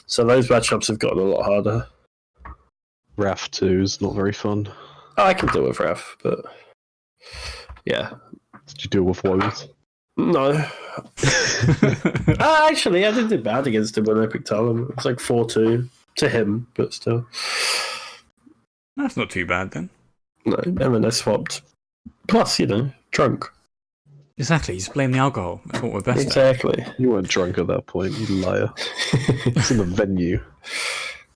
So those matchups have gotten a lot harder. Raph 2 is not very fun. Oh, I can deal with Raf, but yeah. Did you deal with woes? No. Actually, I didn't do bad against him when I picked Talon. It was like 4-2 to him, but still. That's not too bad then. No, and then I swapped. Plus, drunk. Exactly. Just blame the alcohol. That's what we're best at. Exactly. You weren't drunk at that point, you liar. It's in the venue.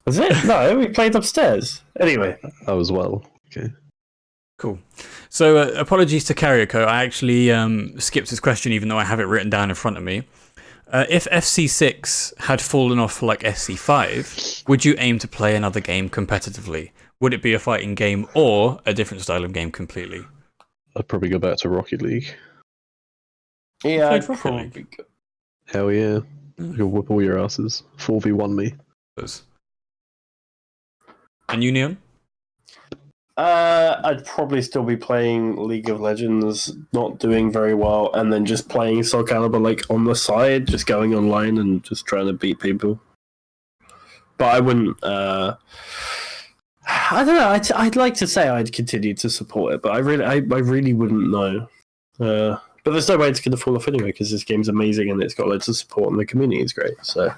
Was it? No, we played upstairs. Anyway. I was well. Okay. Cool. So, apologies to Karaoke. I actually skipped this question, even though I have it written down in front of me. If FC6 had fallen off for like SC5, would you aim to play another game competitively? Would it be a fighting game or a different style of game completely? I'd probably go back to Rocket League. Yeah, Played I'd Rocket probably League? go. Hell yeah. You'll whoop all your asses. 4v1 me. And you, Neon? I'd probably still be playing League of Legends, not doing very well, and then just playing Soul Calibur like on the side, just going online and just trying to beat people. But I wouldn't. I don't know. I'd like to say I'd continue to support it, but I really wouldn't know. But there's no way it's going to fall off anyway because this game's amazing and it's got loads of support and the community is great. So.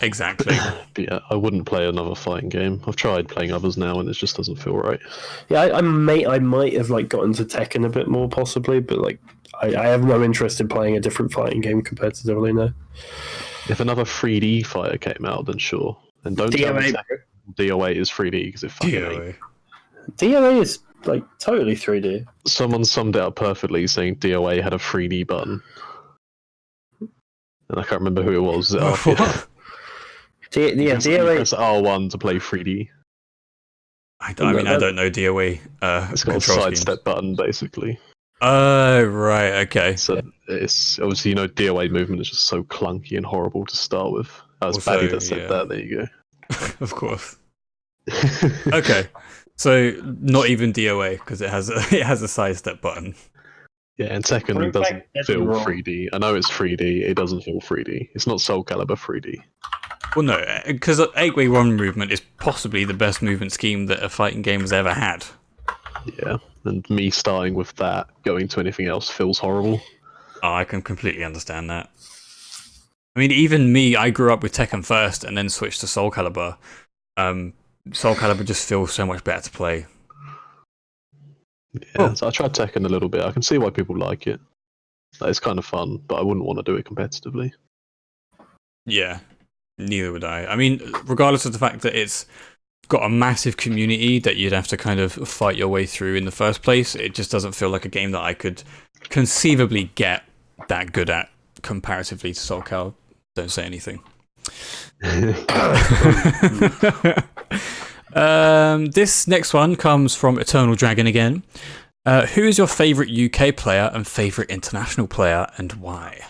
Exactly. But yeah, I wouldn't play another fighting game. I've tried playing others now and it just doesn't feel right. Yeah, I might have like got into Tekken a bit more possibly, but like I have no interest in playing a different fighting game competitively now. If another 3D fighter came out, then sure. And don't tell me DOA is 3D because it fucking ain't. DOA is like totally 3D. Someone summed it up perfectly saying DOA had a 3D button. And I can't remember who it was. What? DOA. Press R1 to play 3D. I don't know DOA. It's got a sidestep button, basically. Oh, right, okay. So it's obviously, DOA movement is just so clunky and horrible to start with. That was Also, Baddy that said that. There you go. Of course. Okay, so not even DOA because it has a sidestep button. Yeah, and Tekken doesn't feel 3D. I know it's 3D. It doesn't feel 3D. It's not Soul Calibur 3D. Well, no, because 8-way run movement is possibly the best movement scheme that a fighting game has ever had. Yeah, and me starting with that, going to anything else feels horrible. Oh, I can completely understand that. I mean, even me, I grew up with Tekken first and then switched to Soul Calibur. Soul Calibur just feels so much better to play. Yeah, so I tried Tekken a little bit. I can see why people like it. It's kind of fun, but I wouldn't want to do it competitively. Yeah, neither would I. I mean, regardless of the fact that it's got a massive community that you'd have to kind of fight your way through in the first place, it just doesn't feel like a game that I could conceivably get that good at comparatively to Soul Calibur. Don't say anything. This next one comes from Eternal Dragon again. Who is your favourite UK player and favourite international player, and why?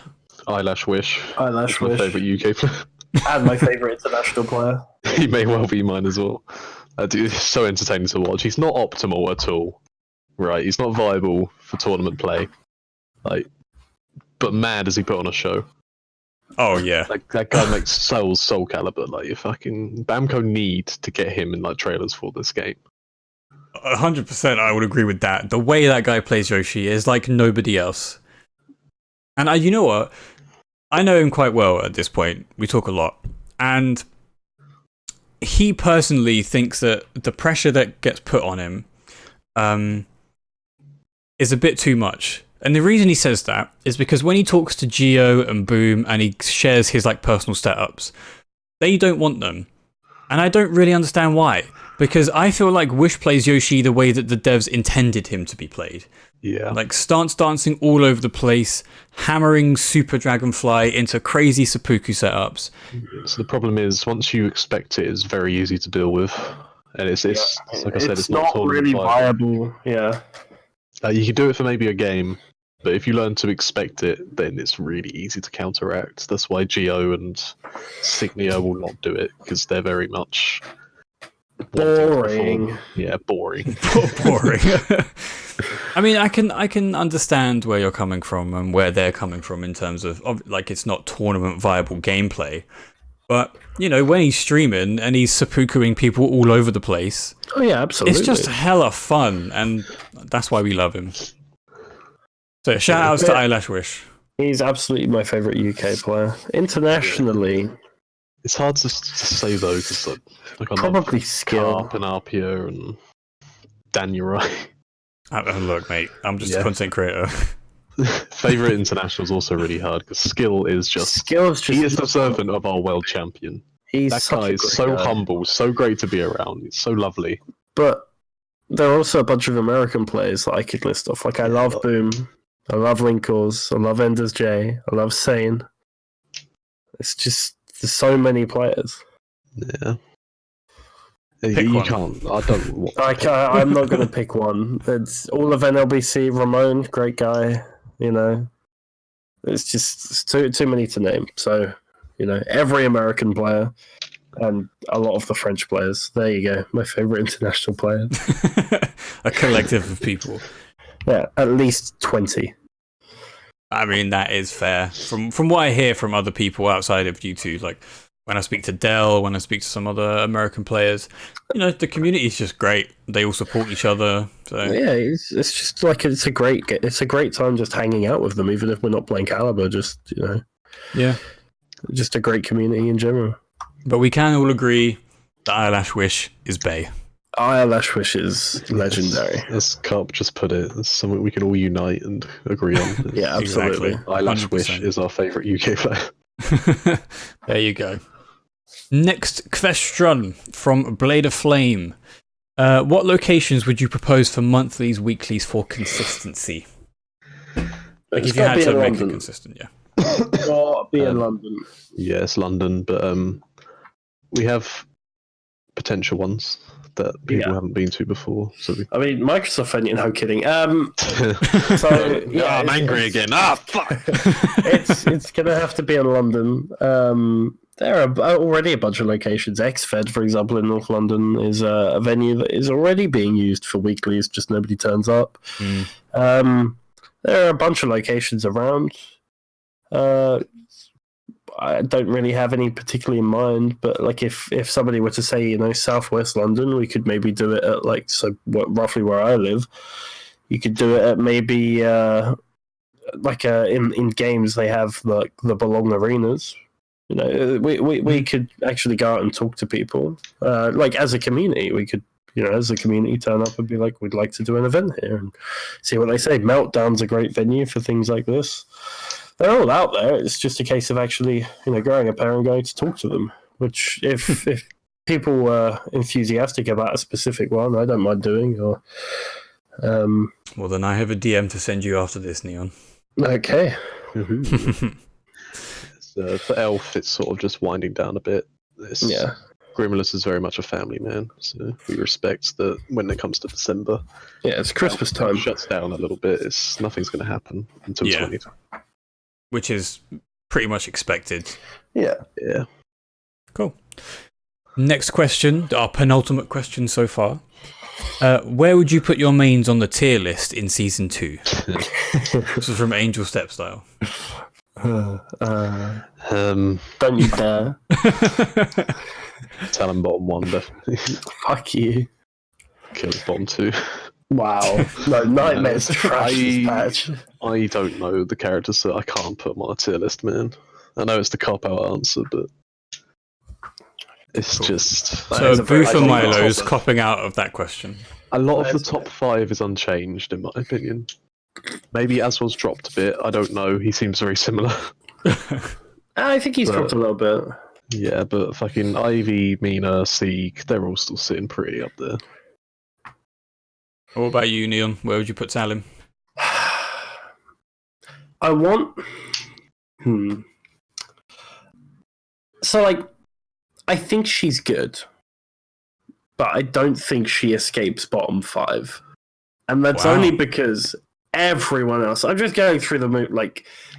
Eyelash Wish. Eyelash My Wish. favourite UK player. And my favourite international player. He may well be mine as well. It's so entertaining to watch. He's not optimal at all, right? He's not viable for tournament play. But man, does he put on a show. Oh, yeah. That guy makes Soul Calibur. Like, fucking Bamco need to get him in trailers for this game. 100% I would agree with that. The way that guy plays Yoshi is like nobody else. And you know what? I know him quite well at this point. We talk a lot. And he personally thinks that the pressure that gets put on him is a bit too much. And the reason he says that is because when he talks to Geo and Boom and he shares his personal setups, they don't want them. And I don't really understand why. Because I feel like Wish plays Yoshi the way that the devs intended him to be played. Yeah. Like stance dancing all over the place, hammering Super Dragonfly into crazy seppuku setups. So the problem is, once you expect it, it's very easy to deal with. And it's like I said, it's not really viable. Yeah. You can do it for maybe a game, but if you learn to expect it, then it's really easy to counteract. That's why Geo and Signia will not do it, because they're very much boring. Yeah, boring. Boring. I mean, I can understand where you're coming from and where they're coming from in terms of it's not tournament viable gameplay. But, when he's streaming and he's seppukuing people all over the place. Oh, yeah, absolutely. It's just hella fun, and that's why we love him. So, shout outs to Eyelash Wish. He's absolutely my favourite UK player. Internationally. It's hard to say, though, because probably skill. Carp and Arpia and Danurai. Look, mate, I'm just a content creator. Favorite international is also really hard because skill is just. He is the servant of our world champion. That guy is so humble, so great to be around. It's so lovely. But there are also a bunch of American players that I could list off. Like I love Boom, I love Linkles, I love Enders J, I love Sane. It's just there's so many players. Yeah. You can't. I don't. I'm not going to pick one. It's all of NLBC. Ramon, great guy. You know, it's too many to name. So, every American player and a lot of the French players. There you go. My favorite international player. A collective of people. Yeah, at least 20. I mean, that is fair. From what I hear from other people outside of you two, like when I speak to Dell, when I speak to some other American players, the community is just great. They all support each other. So yeah, it's just like it's a great time just hanging out with them, even if we're not playing Caliber. Just yeah, just a great community in general. But we can all agree that Eyelash Wish is bae. Eyelash Wish is legendary. As Carp just put it, it's something we can all unite and agree on. Yeah, absolutely. Exactly. Eyelash Wish is our favourite UK player. There you go. Next question from Blade of Flame. What locations would you propose for monthlies, weeklies for consistency? Like if you had to make it consistent, yeah. Be in London. Yes, London, but we have potential ones that people haven't been to before. So I mean, Microsoft venue. No kidding. I'm angry again. Fuck. It's gonna have to be in London. There are already a bunch of locations. XFed, for example, in North London, is a venue that is already being used for weeklies. Just nobody turns up. There are a bunch of locations around. I don't really have any particularly in mind, but like if somebody were to say, Southwest London, we could maybe do it at roughly where I live. You could do it at maybe in games they have like the Belong arenas. We could actually go out and talk to people. As a community, we could as a community turn up and be like, we'd like to do an event here and see what they say. Meltdown's a great venue for things like this. They're all out there. It's just a case of actually, growing a pair and going to talk to them. Which, if people were enthusiastic about a specific one, I don't mind doing. Or, well, then I have a DM to send you after this, Neon. Okay. For Elf, it's sort of just winding down a bit. Grimulus is very much a family man, so we respect that when it comes to December. Yeah, it's Christmas time. Shuts down a little bit. Nothing's going to happen until 2020. Which is pretty much expected. Yeah. Cool. Next question, our penultimate question so far. Where would you put your mains on the tier list in Season 2? This is from Angel Step Style. Don't you dare. Talon bottom 1, definitely. Fuck you. Kills bottom 2. Wow. No, Nightmare's trash this patch. I don't know the characters, so I can't put them on a tier list, man. I know it's the cop-out answer, but it's just... So Booth and Myloes copping out of that question. A lot of the top 5 is unchanged, in my opinion. Maybe Aswell's dropped a bit, I don't know. He seems very similar. I think he's dropped a little bit. Yeah, but fucking Ivy, Mina, Sieg, they're all still sitting pretty up there. What about you, Neon? Where would you put Salim? I want... So, I think she's good. But I don't think she escapes bottom 5. And that's only because everyone else... I'm just going through the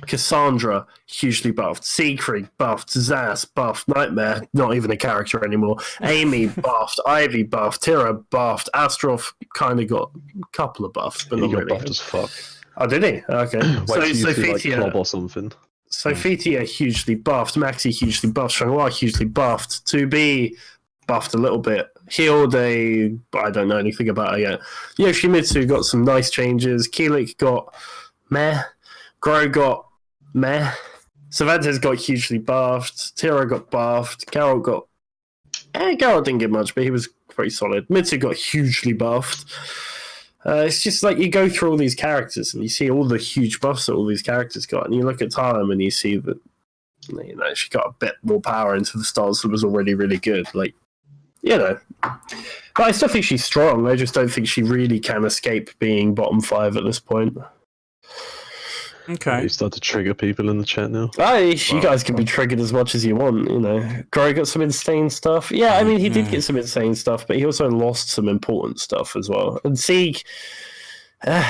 Cassandra, hugely buffed. Siegfried, buffed. Zas, buffed. Nightmare, not even a character anymore. Amy, buffed. Ivy, buffed. Tira, buffed. Astroth kind of got a couple of buffs, but not got really. buffed as fuck. Oh, did he? Okay. Club or something. Sophitia, hugely buffed. Maxi, hugely buffed. Shangwa, hugely buffed. 2B, buffed a little bit. Hilde, I don't know anything about her yet. Yoshimitsu got some nice changes. Keelik got meh. Gro got meh. Cervantes got hugely buffed. Tira got buffed. Carol got... Carol didn't get much, but he was pretty solid. Mitsu got hugely buffed. It's just like you go through all these characters and you see all the huge buffs that all these characters got, and you look at Talem and you see that she got a bit more power into the stance that was already really good. Like, but I still think she's strong. I just don't think she really can escape being bottom 5 at this point. Okay. You start to trigger people in the chat now. You guys can be triggered as much as you want, Groy got some insane stuff. Yeah, I mean, he did get some insane stuff, but he also lost some important stuff as well. And Sieg, You're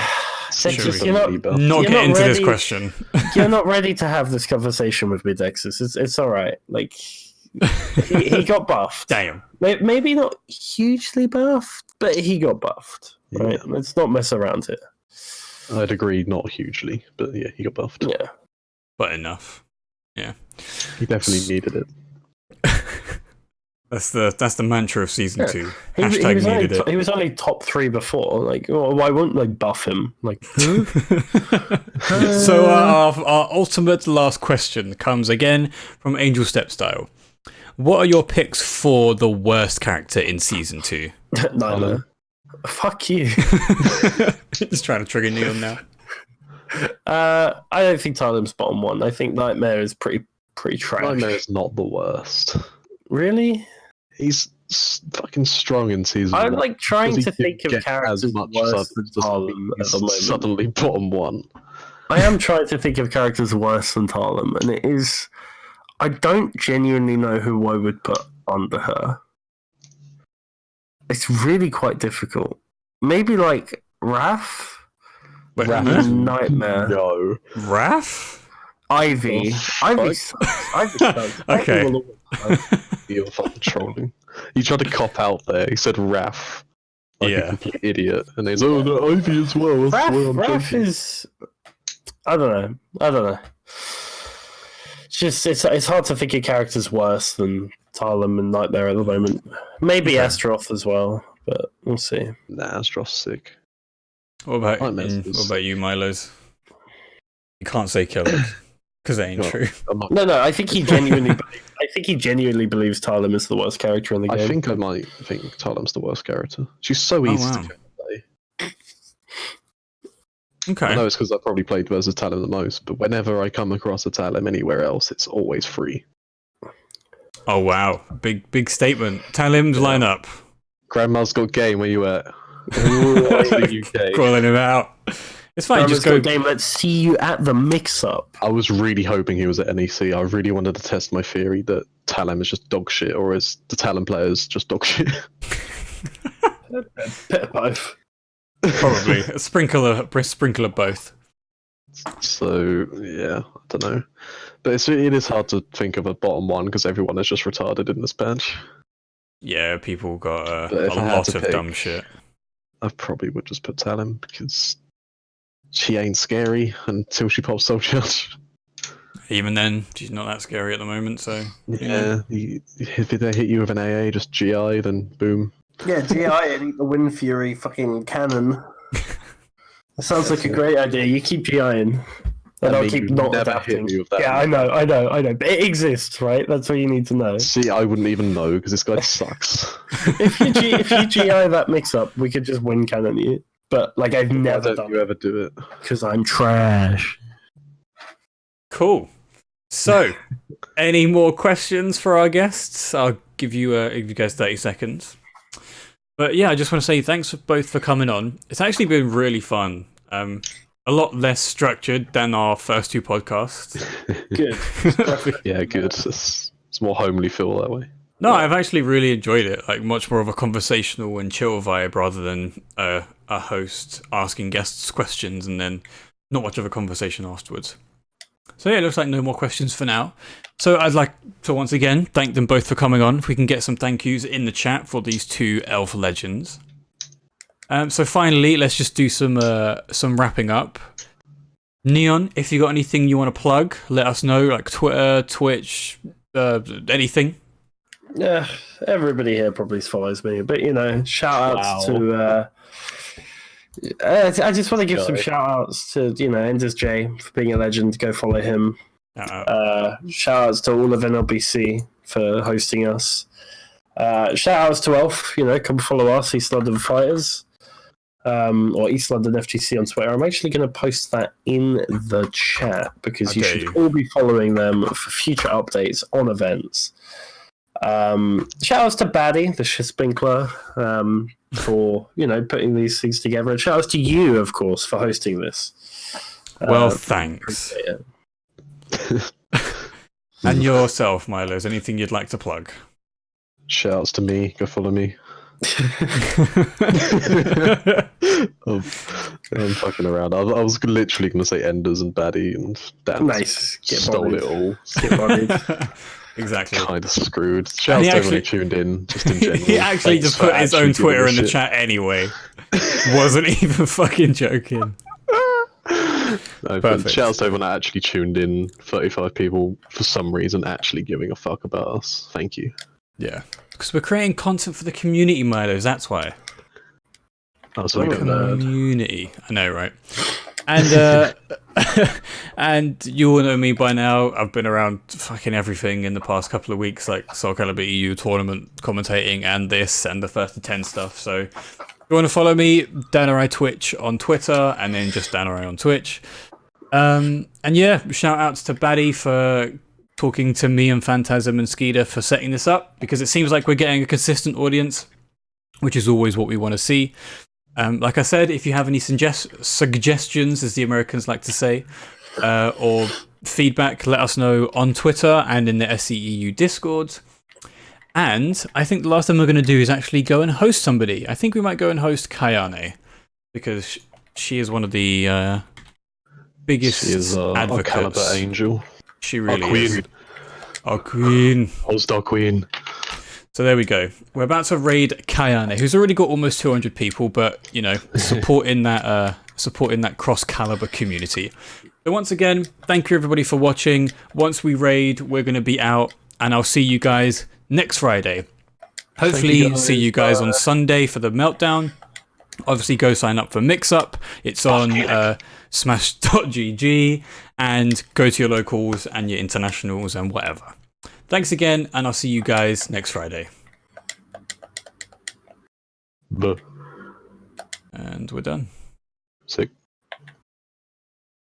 not get into this question. You're not ready to have this conversation with me, Dexus. It's all right. Like, he got buffed. Damn. Maybe not hugely buffed, but he got buffed. Right? Yeah. Let's not mess around here. I'd agree, not hugely, but yeah, he got buffed. Yeah, but enough. Yeah, he definitely needed it. That's the mantra of season 2. He was only top 3 before. Like, why wouldn't they buff him? Like, So our ultimate last question comes again from Angel Step Style. What are your picks for the worst character in season 2? Nightmare. Fuck you. Just trying to trigger Neon now. I don't think Talem's bottom 1. I think Nightmare is pretty trash. Nightmare is not the worst. Really? He's fucking strong in season 1. I'm like trying to think of characters worse than Talem at the moment. Suddenly bottom 1. I am trying to think of characters worse than Talem, and it is... I don't genuinely know who I would put under her. It's really quite difficult. Maybe like Raph? Wait, Nightmare. No. Raph? Ivy. Ivy sucks. Okay. You're fucking trolling. You tried to cop out there. He said Raph. Like a complete idiot. And he's no, Ivy as well. Raph is... I don't know. It's hard to think of characters worse than Talem and Nightmare at the moment. Maybe Astaroth as well, but we'll see. Nah, Astaroth's sick. What about you, Myloes? You can't say killers because that ain't true. No. I think he genuinely. believes Talem is the worst character in the game. I think I might think Talem's the worst character. She's so easy to play. Okay. I know it's because I probably played versus Talem the most, but whenever I come across a Talem anywhere else, it's always free. Oh wow, big statement. Talem's lineup. Grandma's got game. Where you at? The UK. Calling him out. It's fine. Just go game. Let's see you at the mix-up. I was really hoping he was at NEC. I really wanted to test my theory that Talem is just dog shit, or is the Talem players just dog shit? A bit of both. Probably a sprinkle of both. So yeah, I don't know, but it is hard to think of a bottom 1 because everyone is just retarded in this bench. Yeah, people got a lot of dumb shit. I probably would just put Talem because she ain't scary until she pops Soul Charge. Even then, she's not that scary at the moment. So yeah, if they hit you with an AA, just GI, then boom. Yeah, GI and eat the Wind Fury fucking cannon. That sounds like a great idea. You keep GIing. And I'll keep not adapting. Yeah, I know. But it exists, right? That's what you need to know. See, I wouldn't even know because this guy sucks. if you GI that mix-up, we could just win cannon you. But like, I've never done it. You ever do it? Because I'm trash. Cool. So, any more questions for our guests? I'll give you guys 30 seconds. But yeah, I just want to say thanks both for coming on. It's actually been really fun. A lot less structured than our first 2 podcasts. Good. Yeah, good. It's more homely feel that way. No, I've actually really enjoyed it. Like much more of a conversational and chill vibe rather than a host asking guests questions and then not much of a conversation afterwards. So yeah, it looks like no more questions for now. So I'd like to once again thank them both for coming on. If we can get some thank yous in the chat for these 2 elf legends. So finally, let's just do some wrapping up. Neon, if you got anything you want to plug, let us know, like Twitter, Twitch, anything. Yeah, everybody here probably follows me, but shout outs to. I just want to give some shout outs to Enders J for being a legend. Go follow him. Shout outs to all of NLBC for hosting us. Shout outs to Elf. Come follow us. He's London Fighters. or East London FGC on Twitter. I'm actually going to post that in the chat because you should all be following them for future updates on events. Shout outs to Baddie, the Shispinkler, for putting these things together, and shout outs to you, of course, for hosting this. Well, thanks. And yourself, Myloes, anything you'd like to plug? Shout outs to me. Go follow me. I'm fucking around. I was literally going to say Enders and Baddie, and Dan stole it all. Get bodied. Exactly. Kind of screwed. Shout out to everyone who tuned in, just in general. He actually just put his own Twitter in the chat anyway. Wasn't even fucking joking. No, but shout out to everyone that actually tuned in. 35 people, for some reason, actually giving a fuck about us. Thank you. Yeah. Because we're creating content for the community, Myloes, that's why. Oh, so community. I know, right? And and you all know me by now. I've been around fucking everything in the past couple of weeks, like Soul Calibur EU tournament commentating and this and the first to 10 stuff. So if you want to follow me, Danerai Twitch on Twitter, and then just Danerai on Twitch. And yeah, shout outs to Baddie for talking to me and Phantasm and Skeeter for setting this up, because it seems like we're getting a consistent audience, which is always what we want to see. Like I said, if you have any suggestions, as the Americans like to say, or feedback, let us know on Twitter and in the SCEU Discord. And I think the last thing we're going to do is actually go and host somebody. I think we might go and host Kayane, because she is one of the biggest advocates. Our Calibur angel. She really is. Our queen. Host our queen. So there we go. We're about to raid Kayane, who's already got almost 200 people, but supporting that cross Calibur community. So once again, thank you everybody for watching. Once we raid, we're going to be out, and I'll see you guys next Friday. Hopefully, see you guys on Sunday for the meltdown. Obviously, go sign up for Mix Up. It's on smash.gg, and go to your locals and your internationals and whatever. Thanks again, and I'll see you guys next Friday. Buh. And we're done. Sick.